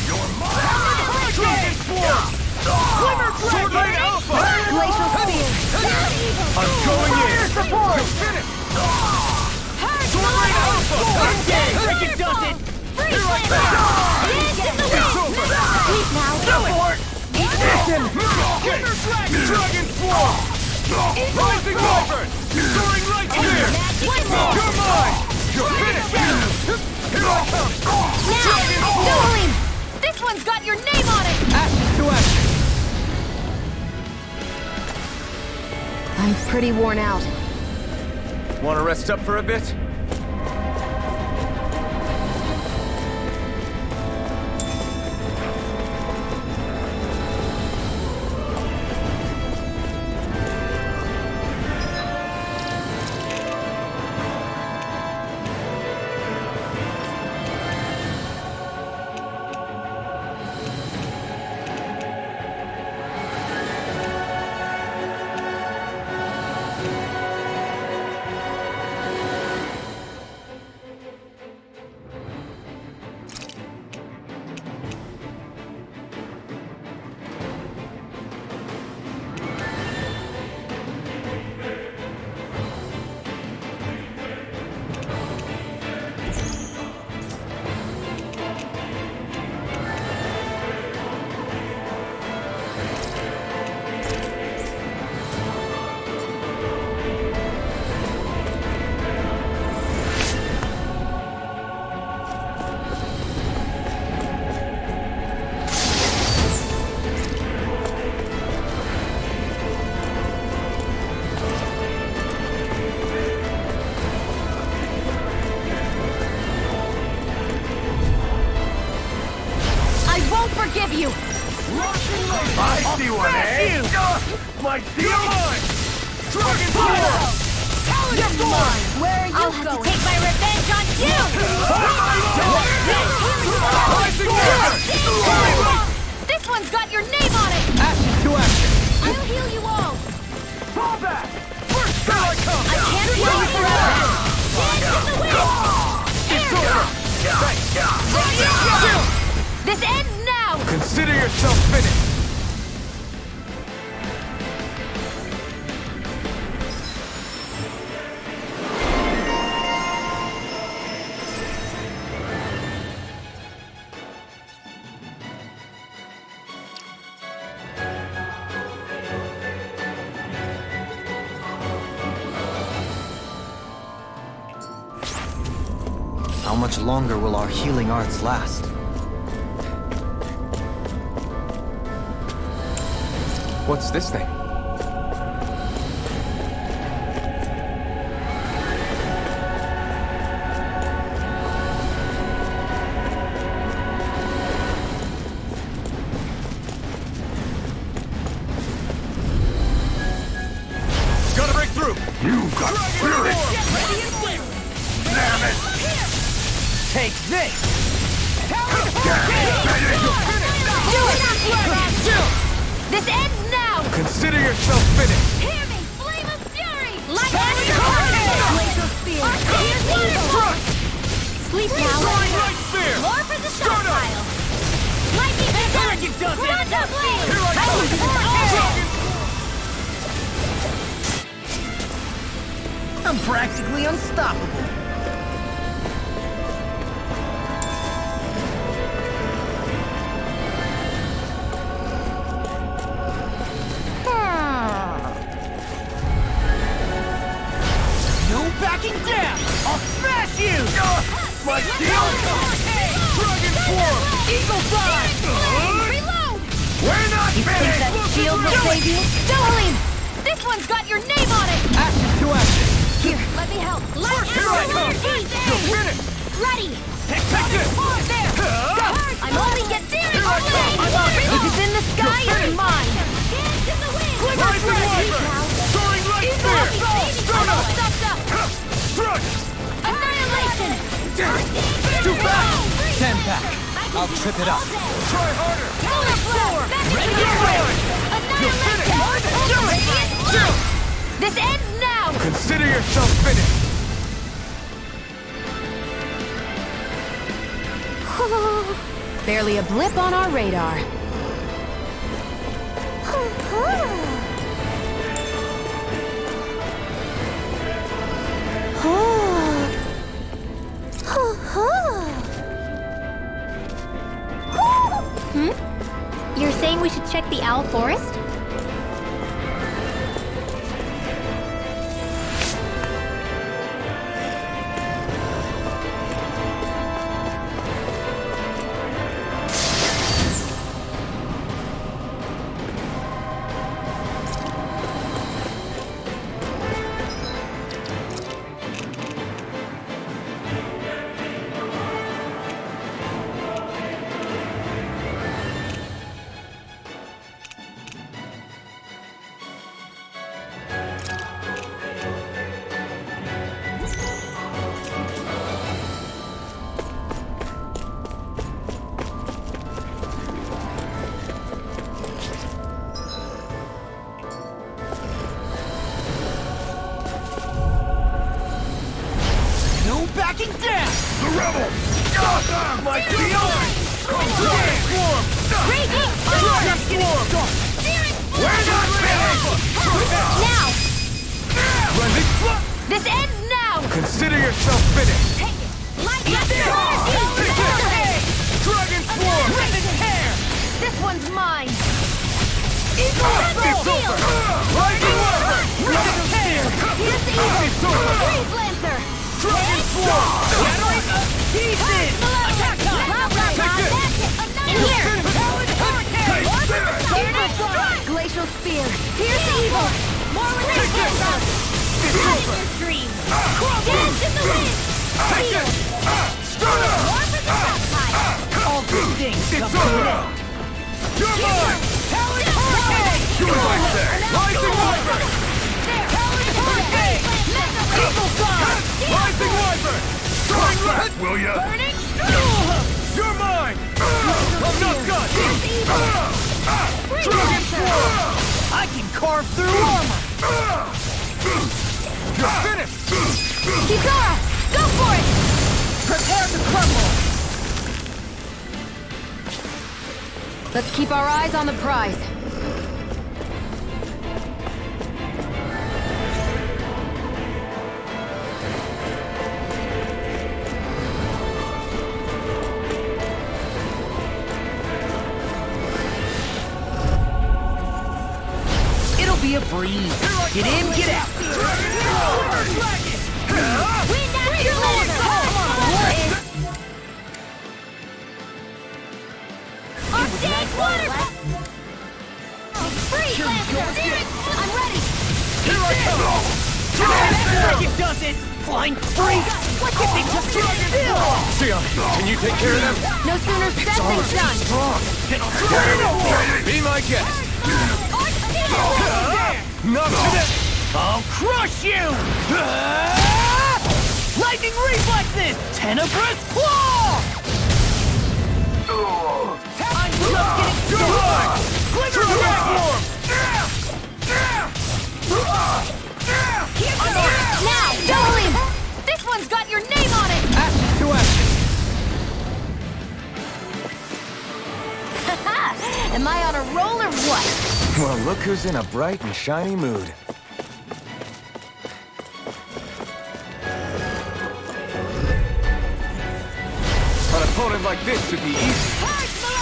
You're mine! Dragon Swarm! Sword Lane Alpha! Glacial Spear! I'm going in! Support! You're finished! Sword Lane Alpha! Engage! Like it does it! Here I come! It's over! Sleep now! Support! Dragon Swarm! Rising Wyvern! Soaring Light Spear! You're mine! You're finished! Here I come! Now! Dueling! This one's got your name on it! Action to action! I'm pretty worn out. Want to rest up for a bit? Forgive you! I see one, eh? My deal mine! Dragon Power! You're mine! Where are you I'll have to take my revenge on you! This one's got your name on it! Action to action! I'll heal you all! Fall back! First time I come! I can't heal you forever! Dance in the wind! This ends now! Consider yourself finished. How much longer will our healing arts last? What's this thing? Gotta break through! You got spirit! Damn it! Take this! This ends now! Consider yourself finished. Hear me! Flame of fury! Light and glacial spear! Here's evil! Sleep now! Light spear! Lore for the stockpile! Lightning Hurricane does it! Quanta blade! Here I come! I'm practically unstoppable. No backing down! I'll smash you! My shield! Dragon form! Eagle fly! Reload! We're not You think finished! that shield will save you? Jolene! This one's got your name on it! Action to action! Here, let me help. Light Here I come! You're finished! Ready! Take this! There! Go! I'm only getting Here I come! I'm on it! If it's in the sky, You're it's mine! Dance in the wind! Rising Wyvern! Soaring light spear! Stunner! Struck! Annihilation! Too fast! Stand back! I'll trip it up! Try harder! Ready to Annihilation! This ends now! Consider yourself finished. Barely a blip on our radar. You're saying we should check the Owl Forest? No backing down! The rebels! My shield! Dragon form! Dragon form! We're not finished! Now! Rising flood! This ends now! Consider yourself finished. Take it! Light Take this! Dragon form! Ribbon hair! This one's mine! Eagle It's over! Rising Wyvern! Ribbon hair! Here's the evil! Freeze Lancer! Dragon form! Shattering the pieces! Attack time! Take this! In here! Take this! Glacial Spear! Here's the evil! More resistance! It's Cut over! in your dreams! Dance in the wind! Take Fear! this! Stunner! More for the stockpile! All good things come to an end! You're mine! Talon Hurricane! You like that! Rising Wyvern! There! Talon Hurricane! back, will ya? Burning! You're mine! I'm not done! Dragon Swarm! I can carve through armor! You're finished! Kisara, go for it! Prepare to crumble! Let's keep our eyes on the prize. It'll be a breeze. Get in, get out. Wind after order! Arcade water! Free Lancer! I'm ready! Here I come! It does it! Flying free! What did they just do? Sion, can you take care of them? No sooner said than done. Be my guest. Not today! I'll crush you! Lightning reflexes! Tenebrous claw! I'm just getting started! Glimmer transform! Now, double him! This one's got your name on it! Action to action! Am I on a roll or what? Well, look who's in a bright and shiny mood. An opponent like this should be easy.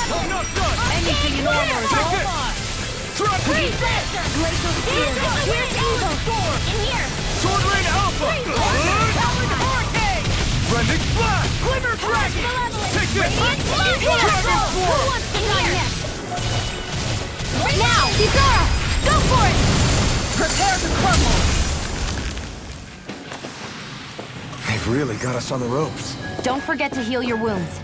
I'm not done! Anything in armor is all mine! Freeze Lancer! Glacial Spear! Here's Evil! In here! Sword Rain Alpha! Powered Hurricane! Rending Blast! Glimmer Dragon! Take this! Dragon Swarm! In here! Now, Kisara! Go for it! Prepare to crumble! They've really got us on the ropes. Don't forget to heal your wounds.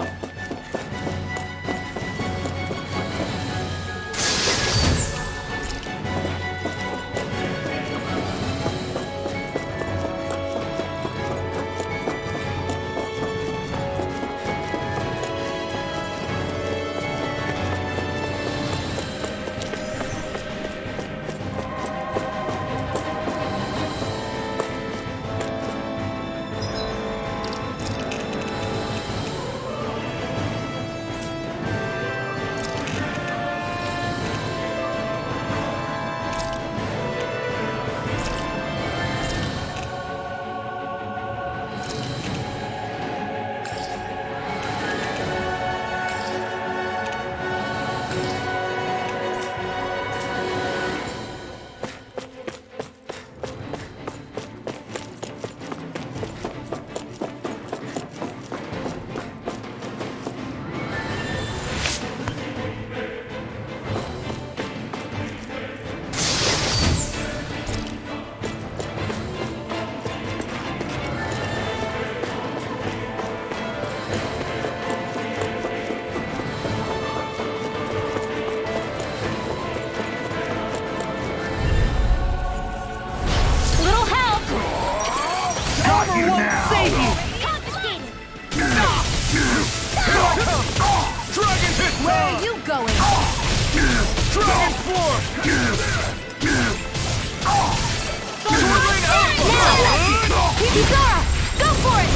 Kisara! Go for it!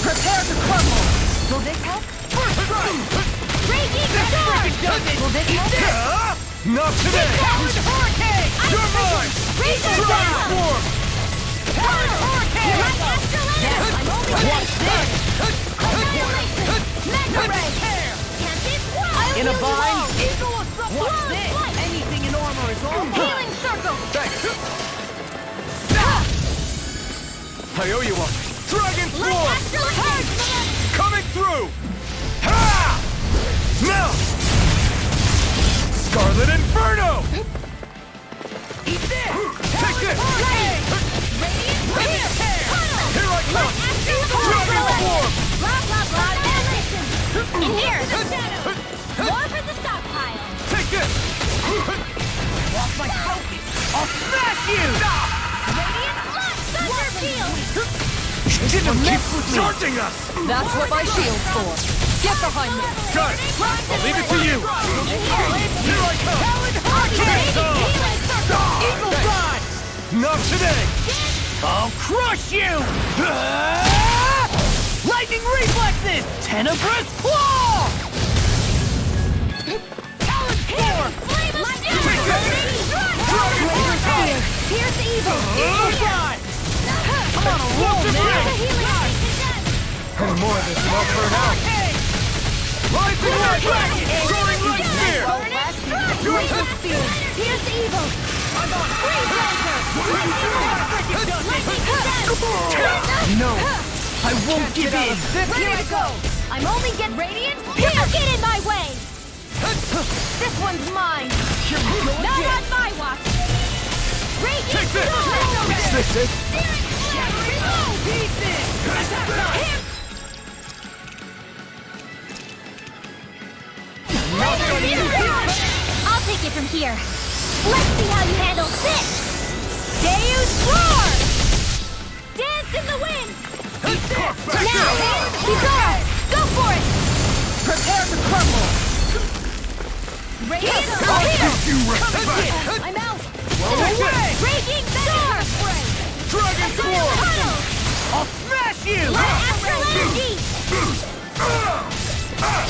Prepare to crumble! Will this help? Raging Sword! Will this help? Not today! Powered Hurricane! You're mine! Raging Dragon Swarm! Powered Hurricane! Yes, I'm only Watch this! Annihilation! Mega Ray! Can't this one? In a bind? Eagle of the Watch this! Anything in armor is all mine! Healing Circle! Thanks! I owe you one. Dragon Swarm! Coming through! Ha! Now! Scarlet Inferno! Eat this! Take this! Radiant Spear! Here I come! Dragon Swarm! Blah, blah, blah. In here! More for the stockpile! Take this! Lost my focus! I'll smash you! Radiant Blast! Thunder Field! Someone keeps charging us! That's what my shield's for. Get behind me. Got it! I'll leave it to you! Here I come! Eagle God! Not today! I'll crush you! Lightning reflexes! Tenebrous claw! Talon Storm! Here's evil! Eagle God! I'm on a roll now! And more of this won't burn out. Rising Light! Soaring Light Spear! Here's evil! No! I won't give in! Here I go! I'm only getting radiant! Don't get in my way! This one's mine! Not on my watch! Radiant! Take this! Is this it? I'll take it from here. Let's see how you handle this! Deus Roar! Dance in the wind! Now, Bizarre! Go for it! Prepare to crumble! Radiant I'm out! Raging Storm! Dragon Form! I'll smash you! Astral Energy!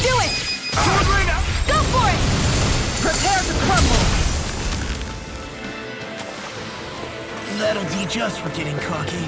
Do it! Sword Rain out! Go for it! Prepare to crumble! That'll teach us for getting cocky.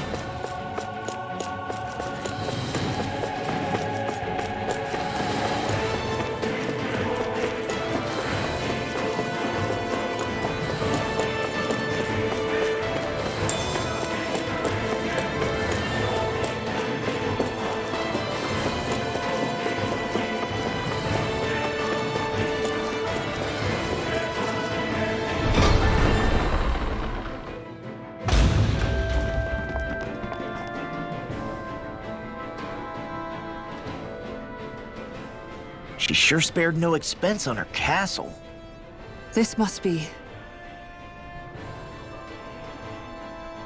She sure spared no expense on her castle. This must be...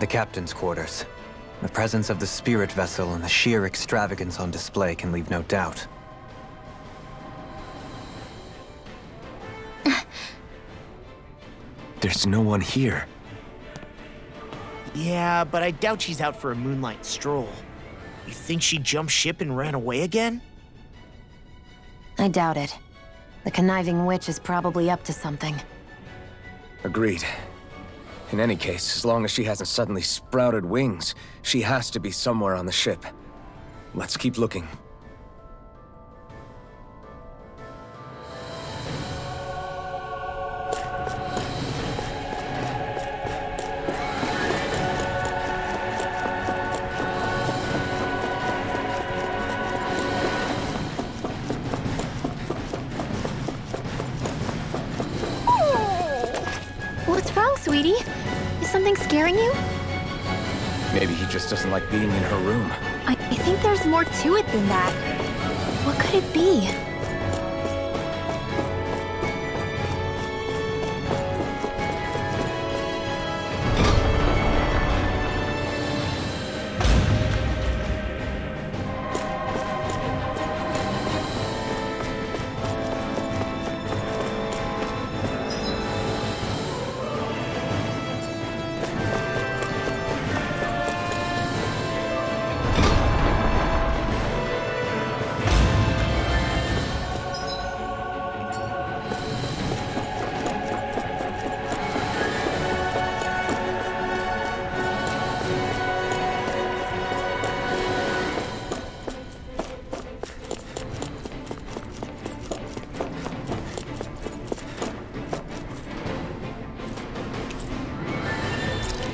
The captain's quarters. The presence of the spirit vessel and the sheer extravagance on display can leave no doubt. There's no one here. Yeah, but I doubt she's out for a moonlight stroll. You think she jumped ship and ran away again? I doubt it. The conniving witch is probably up to something. Agreed. In any case, as long as she hasn't suddenly sprouted wings, she has to be somewhere on the ship. Let's keep looking. What's wrong, sweetie? Is something scaring you? Maybe he just doesn't like being in her room. I think there's more to it than that. What could it be?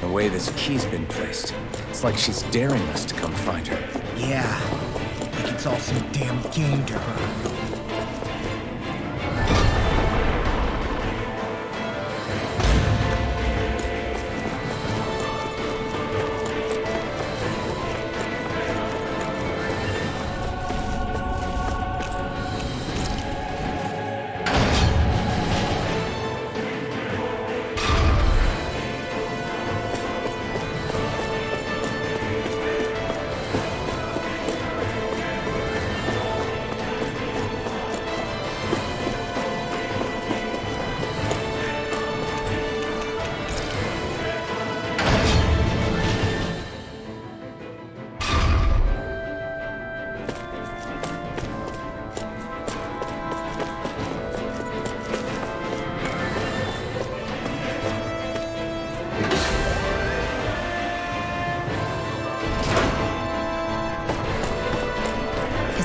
The way this key's been placed, it's like she's daring us to come find her. Yeah, like it's all some damn game to her.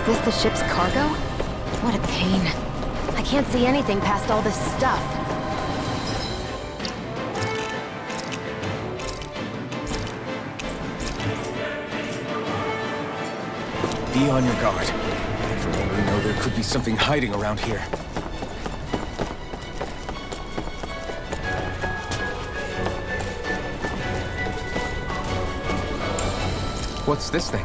this the ship's cargo? What a pain. I can't see anything past all this stuff. Be on your guard. For all we know, there could be something hiding around here. What's this thing?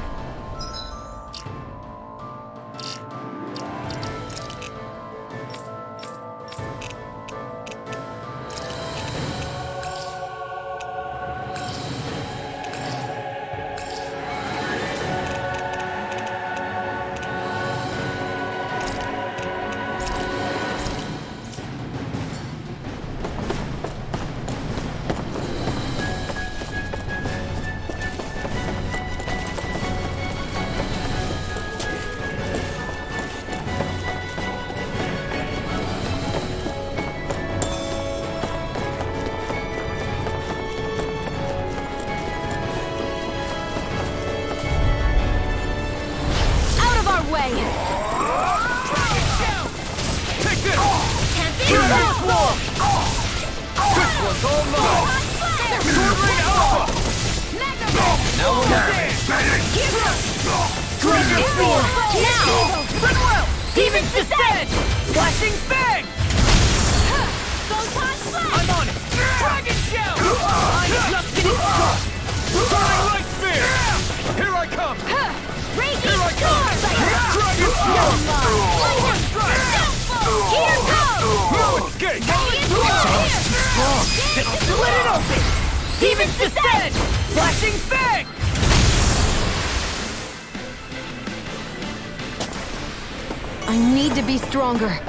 I need to be stronger.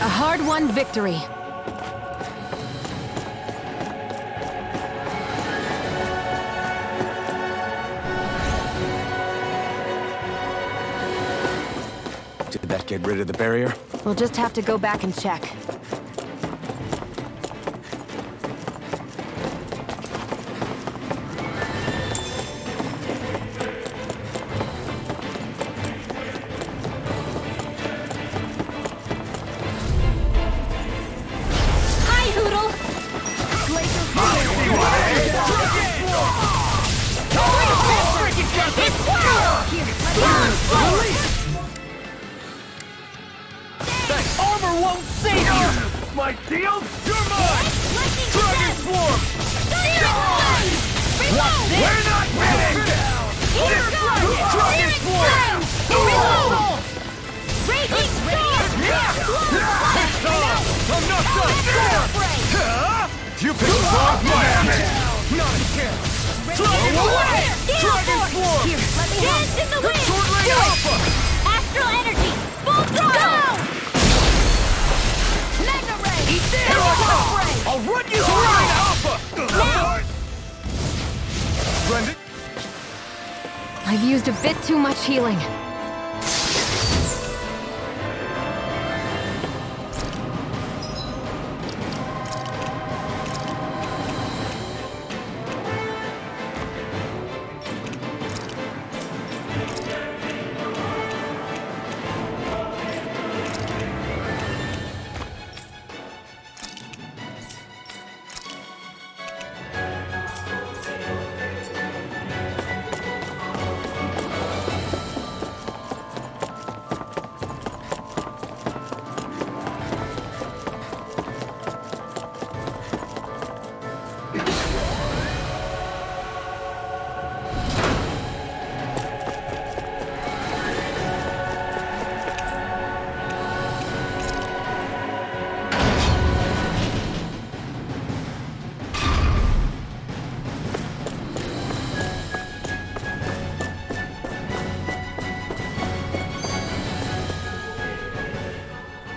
Hard-won victory. Did that get rid of the barrier? We'll just have to go back and check. my shield! You're mine! Dragon Swarm! We're not ready! Dragon Swarm! Raging Storm! I'm not done! You picked the wrong man! Not a chance! Dragon Swarm! Dance in the wind! Sword Lane Alpha! Astral energy! Full throttle! Mega ray! Eat this! I'll run you through Lane Alpha! Brendan? I've used a bit too much healing.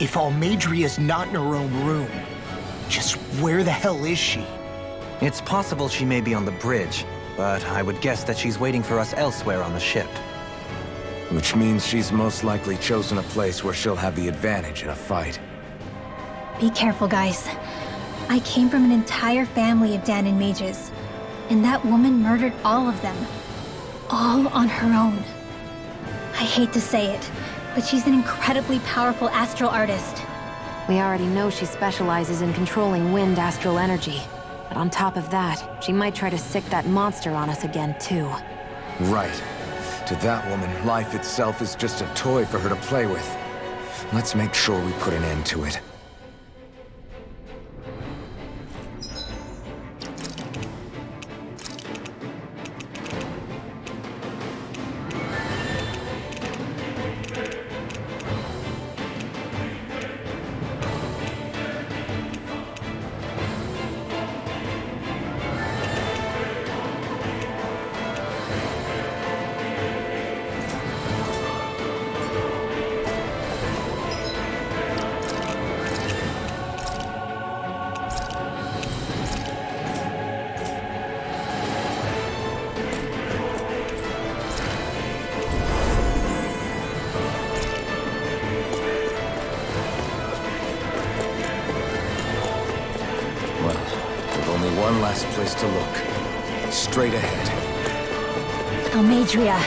If Almadria's not in her own room, just where the hell is she? It's possible she may be on the bridge, but I would guess that she's waiting for us elsewhere on the ship. Which means she's most likely chosen a place where she'll have the advantage in a fight. Be careful, guys. I came from an entire family of Danon mages, and that woman murdered all of them. All on her own. I hate to say it, but she's an incredibly powerful astral artist. We already know she specializes in controlling wind astral energy. But on top of that, she might try to sick that monster on us again, too. Right. To that woman, life itself is just a toy for her to play with. Let's make sure we put an end to it. One last place to look. Straight ahead. Almadria.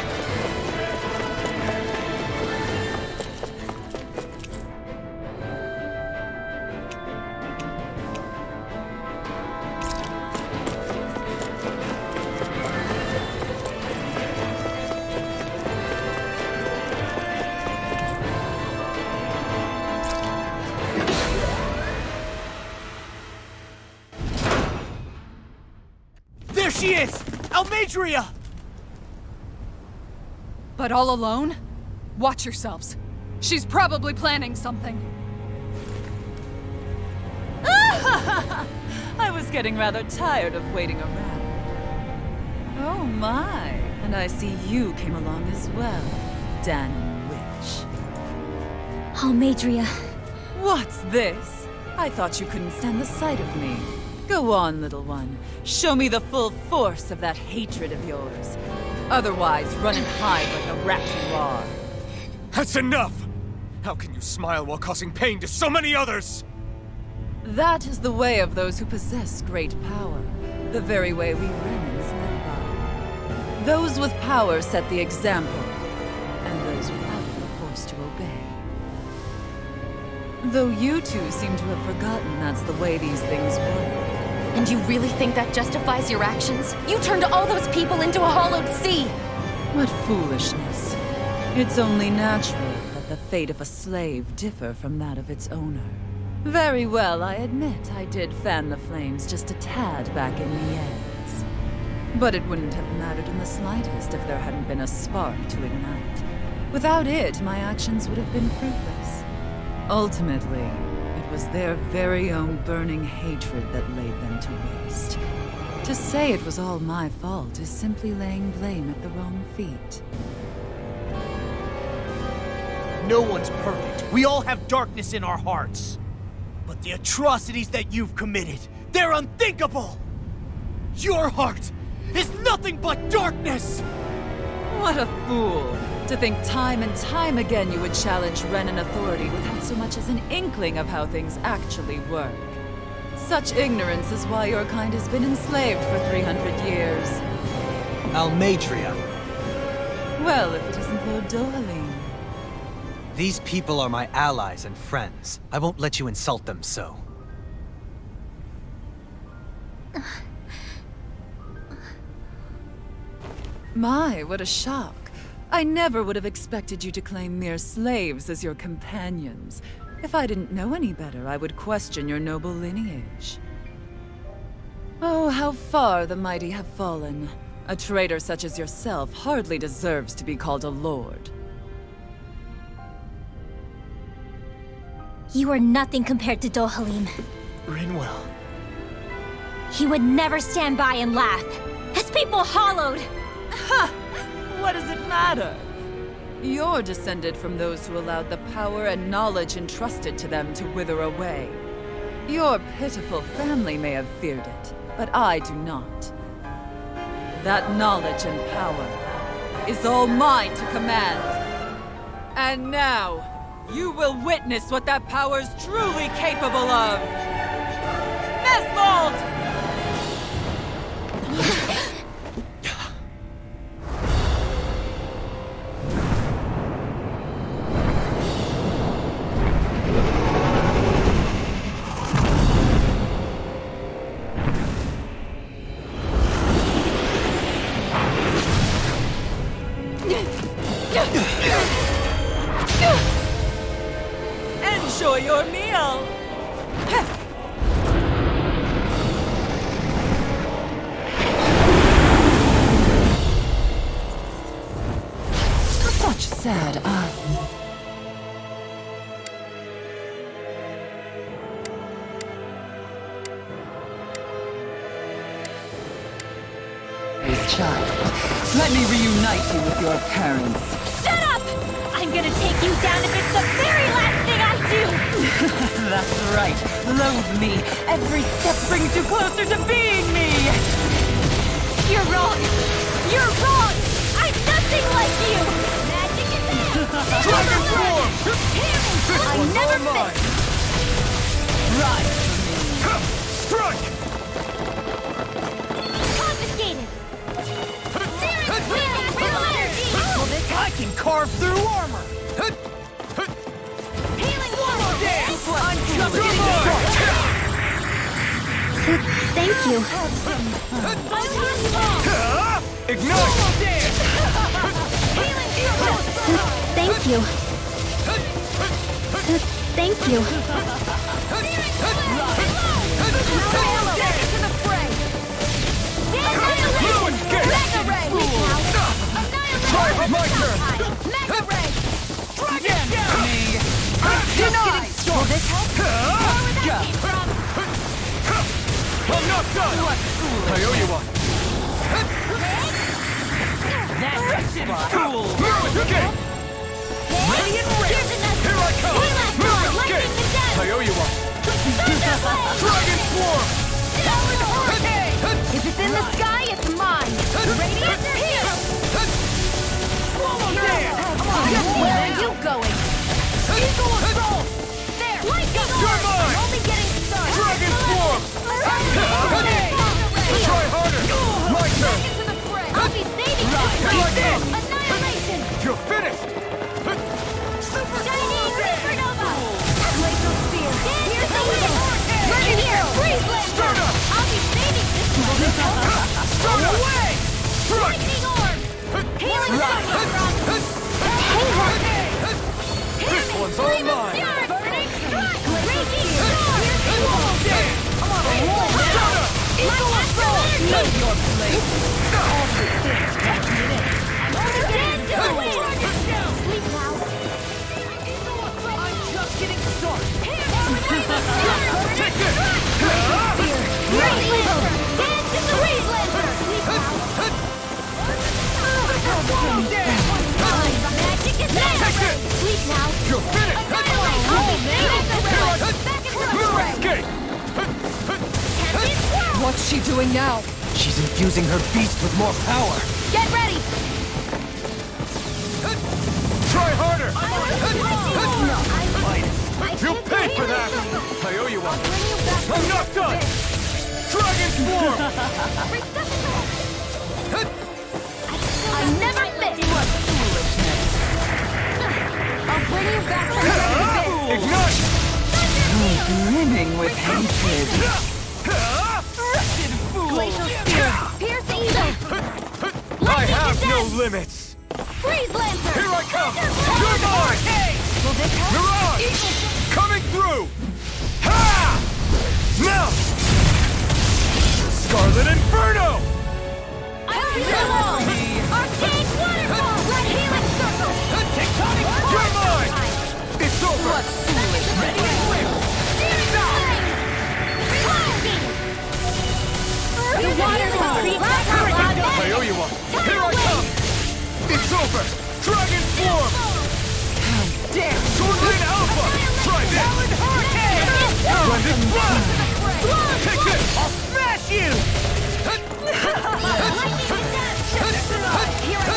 There she is! Almadria! But all alone? Watch yourselves. She's probably planning something. I was getting rather tired of waiting around. Oh my, and I see you came along as well, Danon Witch. Almadria. What's this? I thought you couldn't stand the sight of me. Go on, little one. Show me the full force of that hatred of yours. Otherwise, run and hide like the rat you are. That's enough! How can you smile while causing pain to so many others? That is the way of those who possess great power. The very way we Renans live by. Those with power set the example, and those without it are forced to obey. Though you two seem to have forgotten that's the way these things work. And you really think that justifies your actions? You turned all those people into a hollowed sea! What foolishness. It's only natural that the fate of a slave differ from that of its owner. Very well, I admit I did fan the flames just a tad back in Mies. But it wouldn't have mattered in the slightest if there hadn't been a spark to ignite. Without it, my actions would have been fruitless. Ultimately, it was their very own burning hatred that laid them to waste. To say it was all my fault is simply laying blame at the wrong feet. No one's perfect. We all have darkness in our hearts. But the atrocities that you've committed, they're unthinkable! Your heart is nothing but darkness! What a fool! To think time and time again you would challenge Renan authority without so much as an inkling of how things actually work. Such ignorance is why your kind has been enslaved for 300 years. Almatria. Well, if it isn't Lord Dohalim. These people are my allies and friends. I won't let you insult them so. My, what a shock. I never would have expected you to claim mere slaves as your companions. If I didn't know any better, I would question your noble lineage. Oh, how far the mighty have fallen. A traitor such as yourself hardly deserves to be called a lord. You are nothing compared to Dohalim. Rinwell. He would never stand by and laugh. His people hollowed! Ha! What does it matter? You're descended from those who allowed the power and knowledge entrusted to them to wither away. Your pitiful family may have feared it, but I do not. That knowledge and power is all mine to command. And now, you will witness what that power's truly capable of! Nesmold! Enjoy your meal! Such sad child. Let me reunite you with your parents. Shut up! I'm gonna take you down if it's the very last thing I do! That's right. Loathe me. Every step brings you closer to being me! You're wrong! You're wrong! I'm nothing like you! Magic is in! Dragon form! I never fit! Rise Strike! Confiscated! I can carve through armor! Healing water! I'm just getting started! Thank you. Ignite! Thank you. Thank you. My turn! again for me! Denied! Will this help? I'm not done! I owe you one! That wretched fool! Okay! Ready and ready! Here I come! Okay! I owe you one! Dragon Swarm! If it's in the sky, it's mine. Radiant here. Swallow dance! Where are you going? Eagle assault! There! Lightning You're orb! mine! Only getting started! Dragon Swarm! Try harder! My turn! Into the fray! I'll be saving Here I this! go! Annihilation! You're finished! Shining Supernova! Glacial Spear! Here's the wind! Ready here! Freeze blade! Start up! I'll be saving this! Start away! Strike! Lightning orb! Healing Right. Supernova! This one's all mine! What's she doing now? She's infusing her beast with more power. Get ready! Try harder! You'll pay for that! I I owe you one. bring you back I'm not done! Dragon Swarm! I never fit! I'll bring you back from the Ignite! Brimming with hatred. Glacial Spear! Pierce evil! I have no limits! Freeze Lancer! Here I come! You're mine! Mirage! Coming through! Ha! Now! Scarlet Inferno! Arcade Waterfall! Red Healing Circle! Tectonic You're mine! It's over! Ready and clear! The water complete I owe you one! Here I come! It's over! Dragon Swarm! Damn! Swordlane Alpha! Try this! Splendid Blast! Take this! I'll smash you! Here I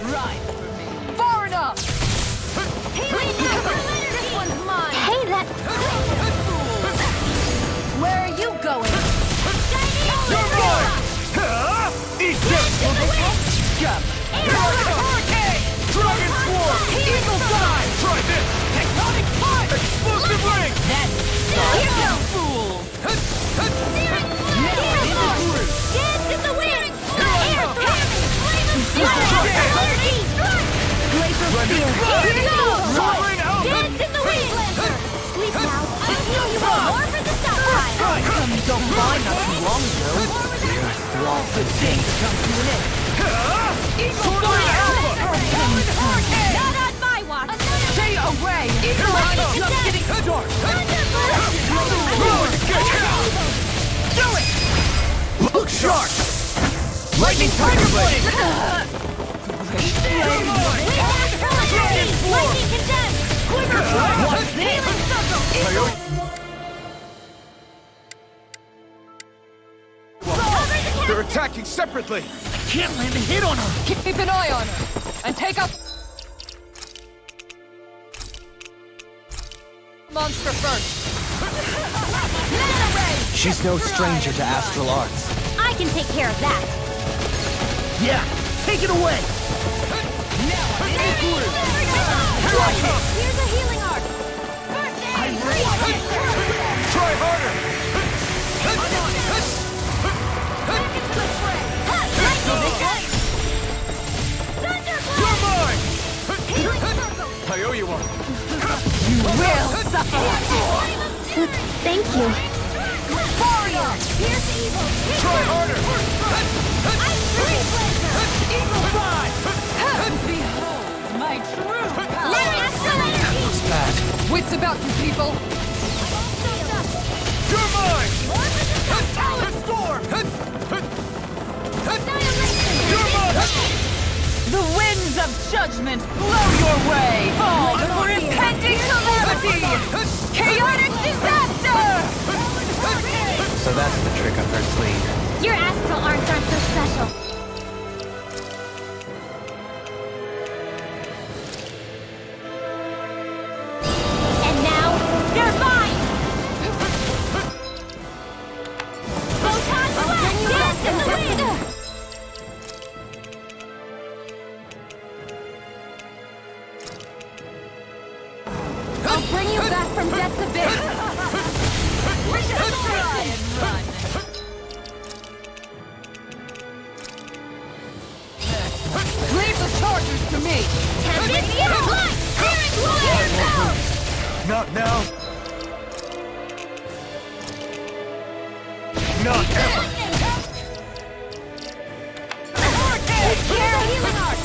Right for me. Far enough! This one's mine! Hey, that... Where are you going? You're mine! Eat this! Jump! Hurricane! Dragon Swarm! Eagle Side! Try this! Tectonic Punch! Explosive Ring! Fool! Dance in the wind! Splendid Blast! Here we go! Swordlane Alpha! Dance in the wind! Sleep now. I'll heal you up. More for the stop sign. Don't mind not too long ago. All good things come to an end. Swordlane Alpha! Not on my watch. Stay away! I'm just getting started! Do it! Look sharp! Lightning Tiger Blade! Lightning condensed. Quiver What's Healing circle. They're attacking separately! Can't land a hit on her! Keep an eye on her! And take up... Monster first! She's no stranger to astral arts. I can take care of that. Yeah, take it away! Here's a healing arc. Try harder! You're mine! I owe you one. You will suffer! Thank you. Pierce evil. Try harder! Eagle fly. Behold my true power! Let astral energy. Bad. Wits about you, people! You're mine! Talon Storm! annihilation. You're mine! The winds of judgment blow your way! Fall for impending calamity! Chaotic disaster! So that's the trick up her sleeve. Your astral arts aren't so special. And now, they're mine! Photon blast! Dance in the wind! I'll bring you back from death's abyss! Try and run! Leave the chargers to me! Tempest Light! Searing Fire! Not now! Not ever! Healing Arc!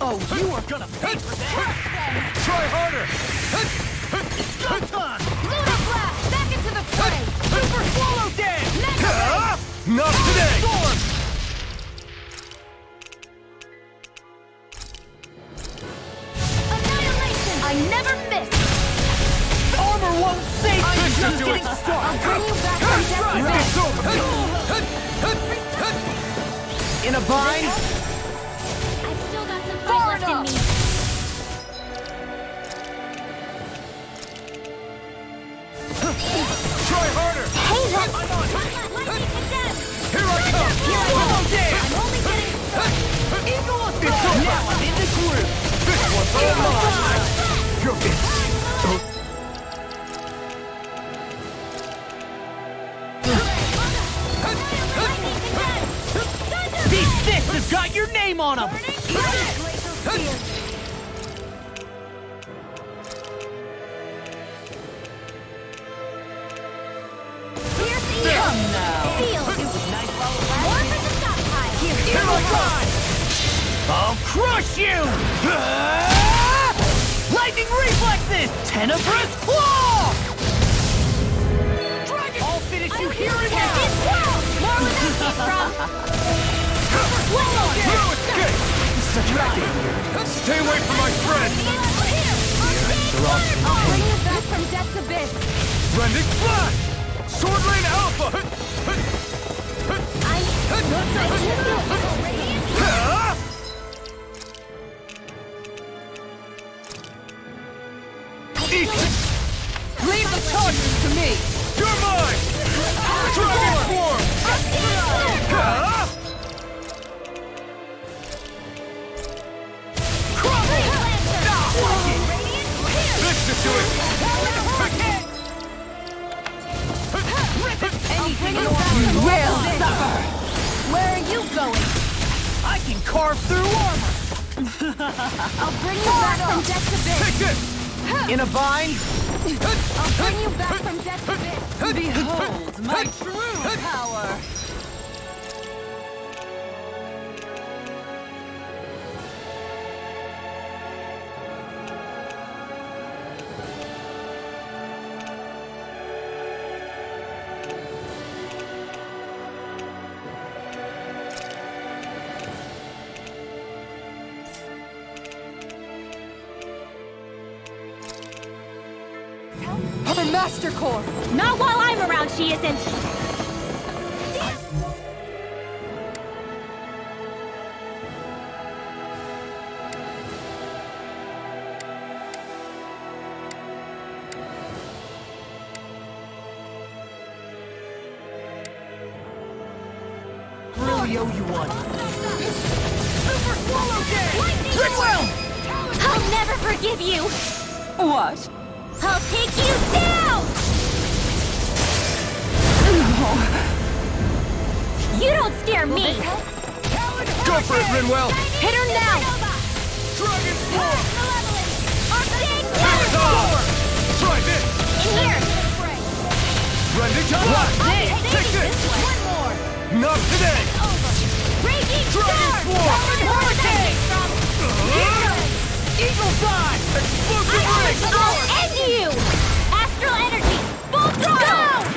Oh, you are gonna pay for that! Try harder! Lunar Blast! Back into the fray! Super Swallow Dance! Mega Ray! Not today! In a bind? I've still got some fight left in me. Try harder! Hey, look! Here I come! Follow there! I'm only getting started. Eagle assault! Now I'm in the group! This one's all mine! You're These fists have got your name on them! Come now! Here I come! I'll crush you! Lightning reflexes! Tenebrous claw! Dragon! I'll finish you here and now! No escape! Such a danger. Stay away from my friend! I'll bring you back from death's abyss. Rending flash! Sword Lane Alpha! Leave the charges to me! You're mine! Dragon form! This should do it! You will suffer! Where are you going? I can carve through armor! I'll bring you back from death's abyss. Take this! In a bind? I'll bring you back from death's abyss. Behold my true power! Her Master Core! Not while I'm around, she isn't. Really owe you one. Super Swallow Day! Rinwell! I'll never forgive you. What? I'll take you down! You don't scare me! Go for it, Rinwell! Hit her now! Dragon Form! Power! Try this! In here! Rending Flash! Take this! One more! Not today! Raging Dragon Storm! Form! Hurricane! Eagle Dive! Explosive Ring! I'll end you! Astral Energy! Full throttle! Go!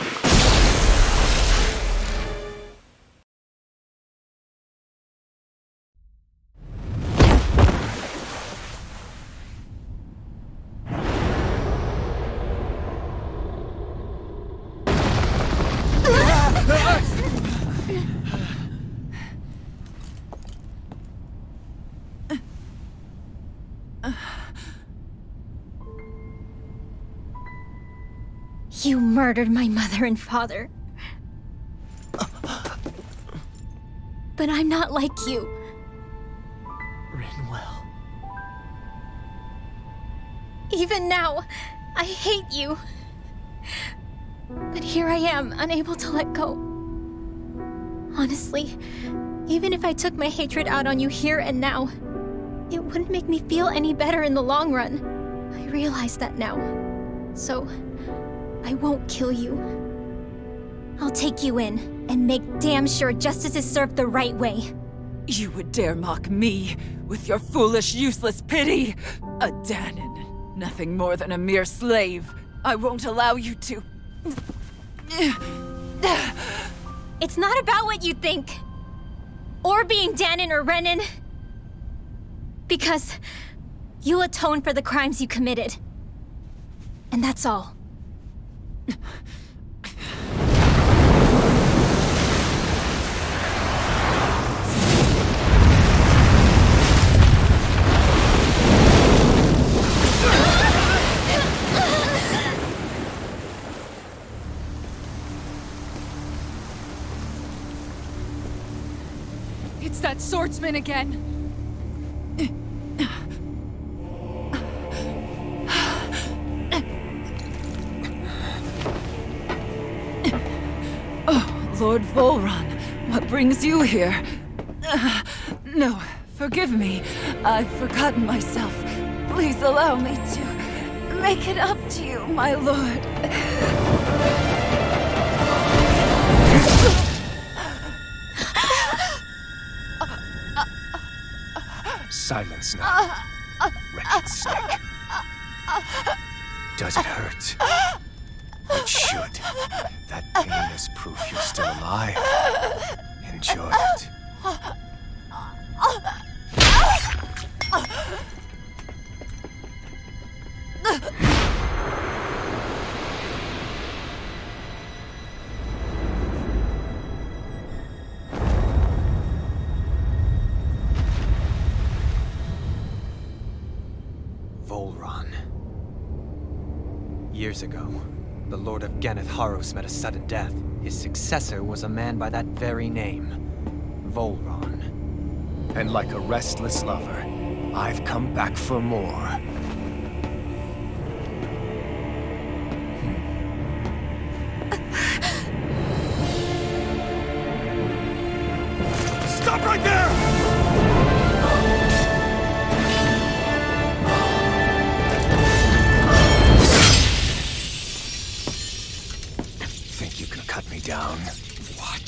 You murdered my mother and father. But I'm not like you. Rinwell. Even now, I hate you. But here I am, unable to let go. Honestly, even if I took my hatred out on you here and now, it wouldn't make me feel any better in the long run. I realize that now. So, I won't kill you. I'll take you in and make damn sure justice is served the right way. You would dare mock me with your foolish, useless pity? A Danon, nothing more than a mere slave. I won't allow you to... It's not about what you think. Or being Danon or Renan. Because you'll atone for the crimes you committed. And that's all. It's that swordsman again. Oh, Lord Volron, what brings you here? No, forgive me. I've forgotten myself. Please allow me to make it up to you, my lord. Silence now, wretched snake. Does it hurt? It should. That pain is proof you're still alive. Enjoy it. Volron. Years ago, the Lord of Ganeth Haros met a sudden death. His successor was a man by that very name, Volron. And like a restless lover, I've come back for more. Stop right there! Think you can cut me down? What?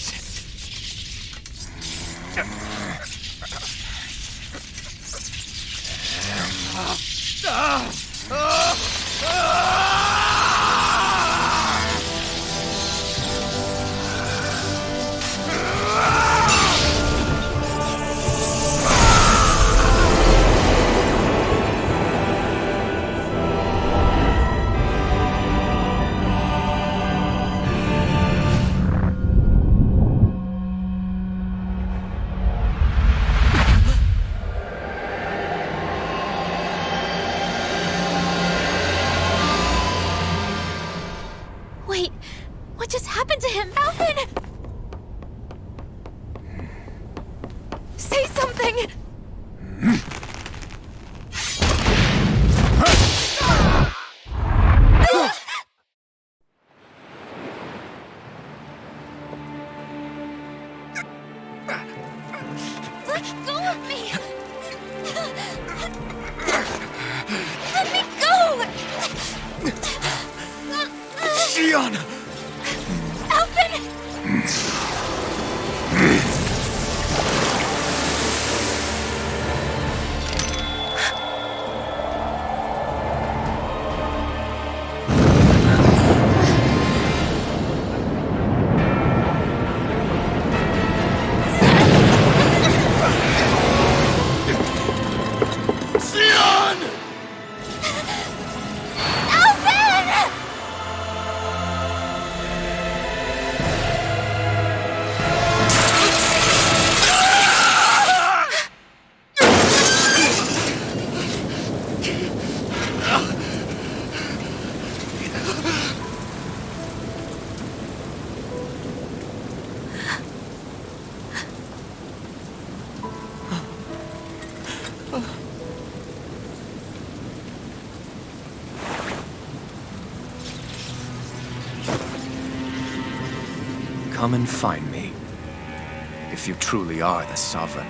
Wait, what just happened to him? Alvin! Say something! Let go of me! Let me go! Xion! Alvin! Xion! Alvin! Come and find me, if you truly are the Sovereign.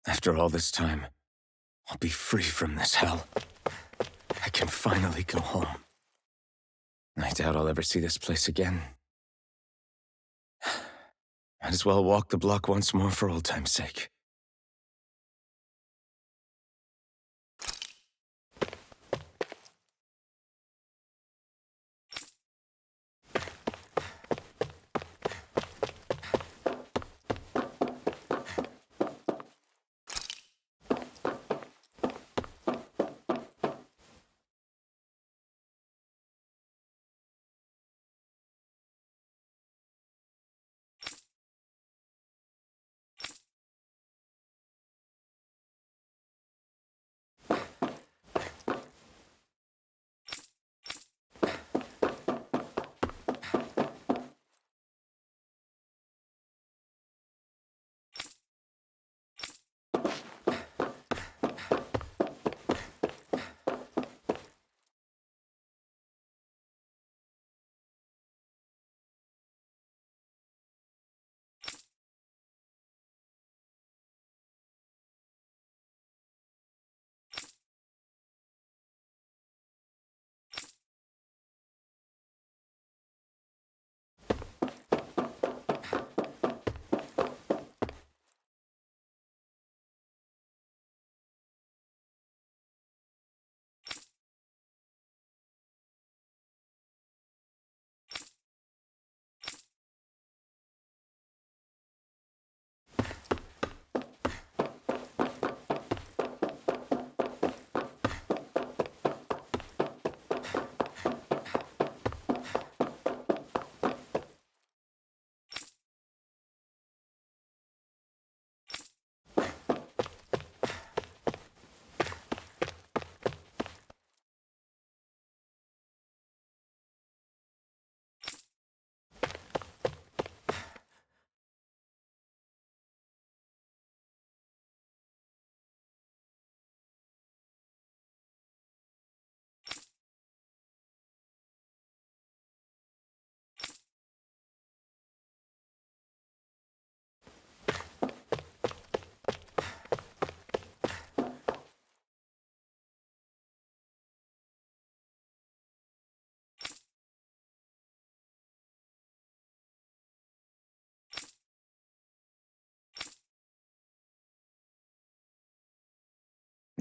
After all this time, I'll be free from this hell. I can finally go home. I doubt I'll ever see this place again. Might as well walk the block once more for old time's sake.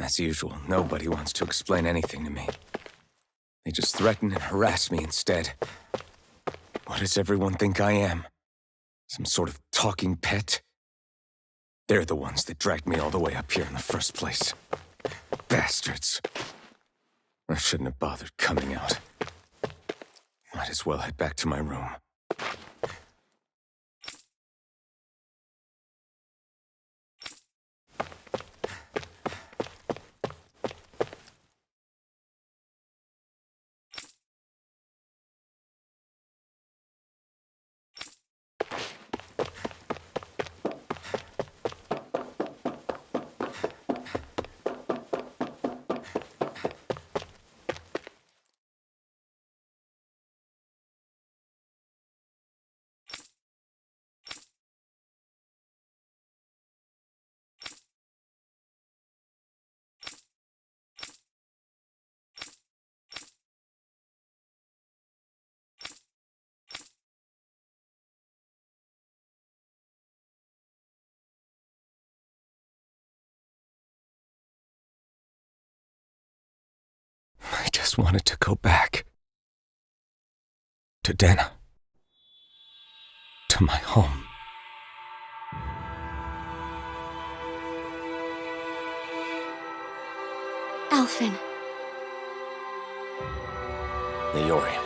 As usual, nobody wants to explain anything to me. They just threaten and harass me instead. What does everyone think I am? Some sort of talking pet? They're the ones that dragged me all the way up here in the first place. Bastards. I shouldn't have bothered coming out. Might as well head back to my room. I just wanted to go back. To Dana. To my home. Alphen. Leori.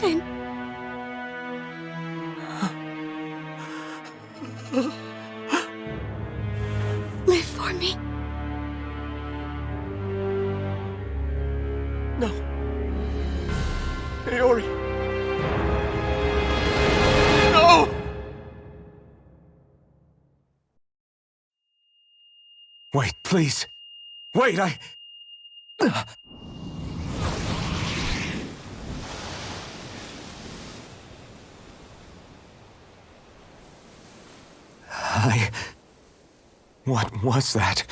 Finn. Live for me. No. Aori. No! Wait, please. Wait, What was that?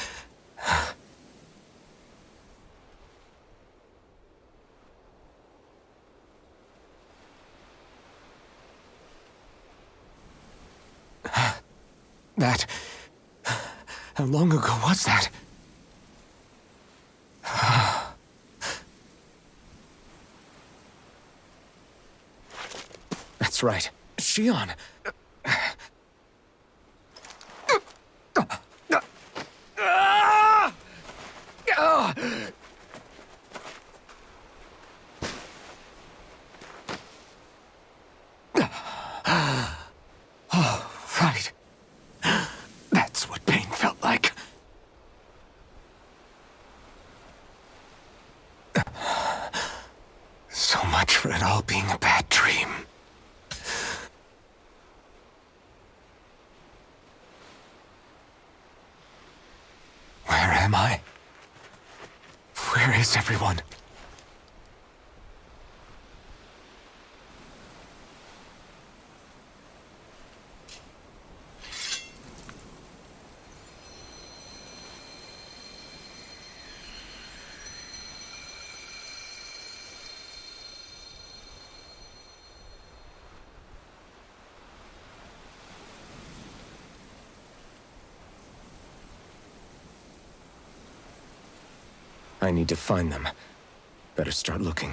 That... How long ago was that? That's right. Shion. Oh, right. That's what pain felt like. So much for it all being a bad dream. Where am I? Where is everyone? I need to find them. Better start looking.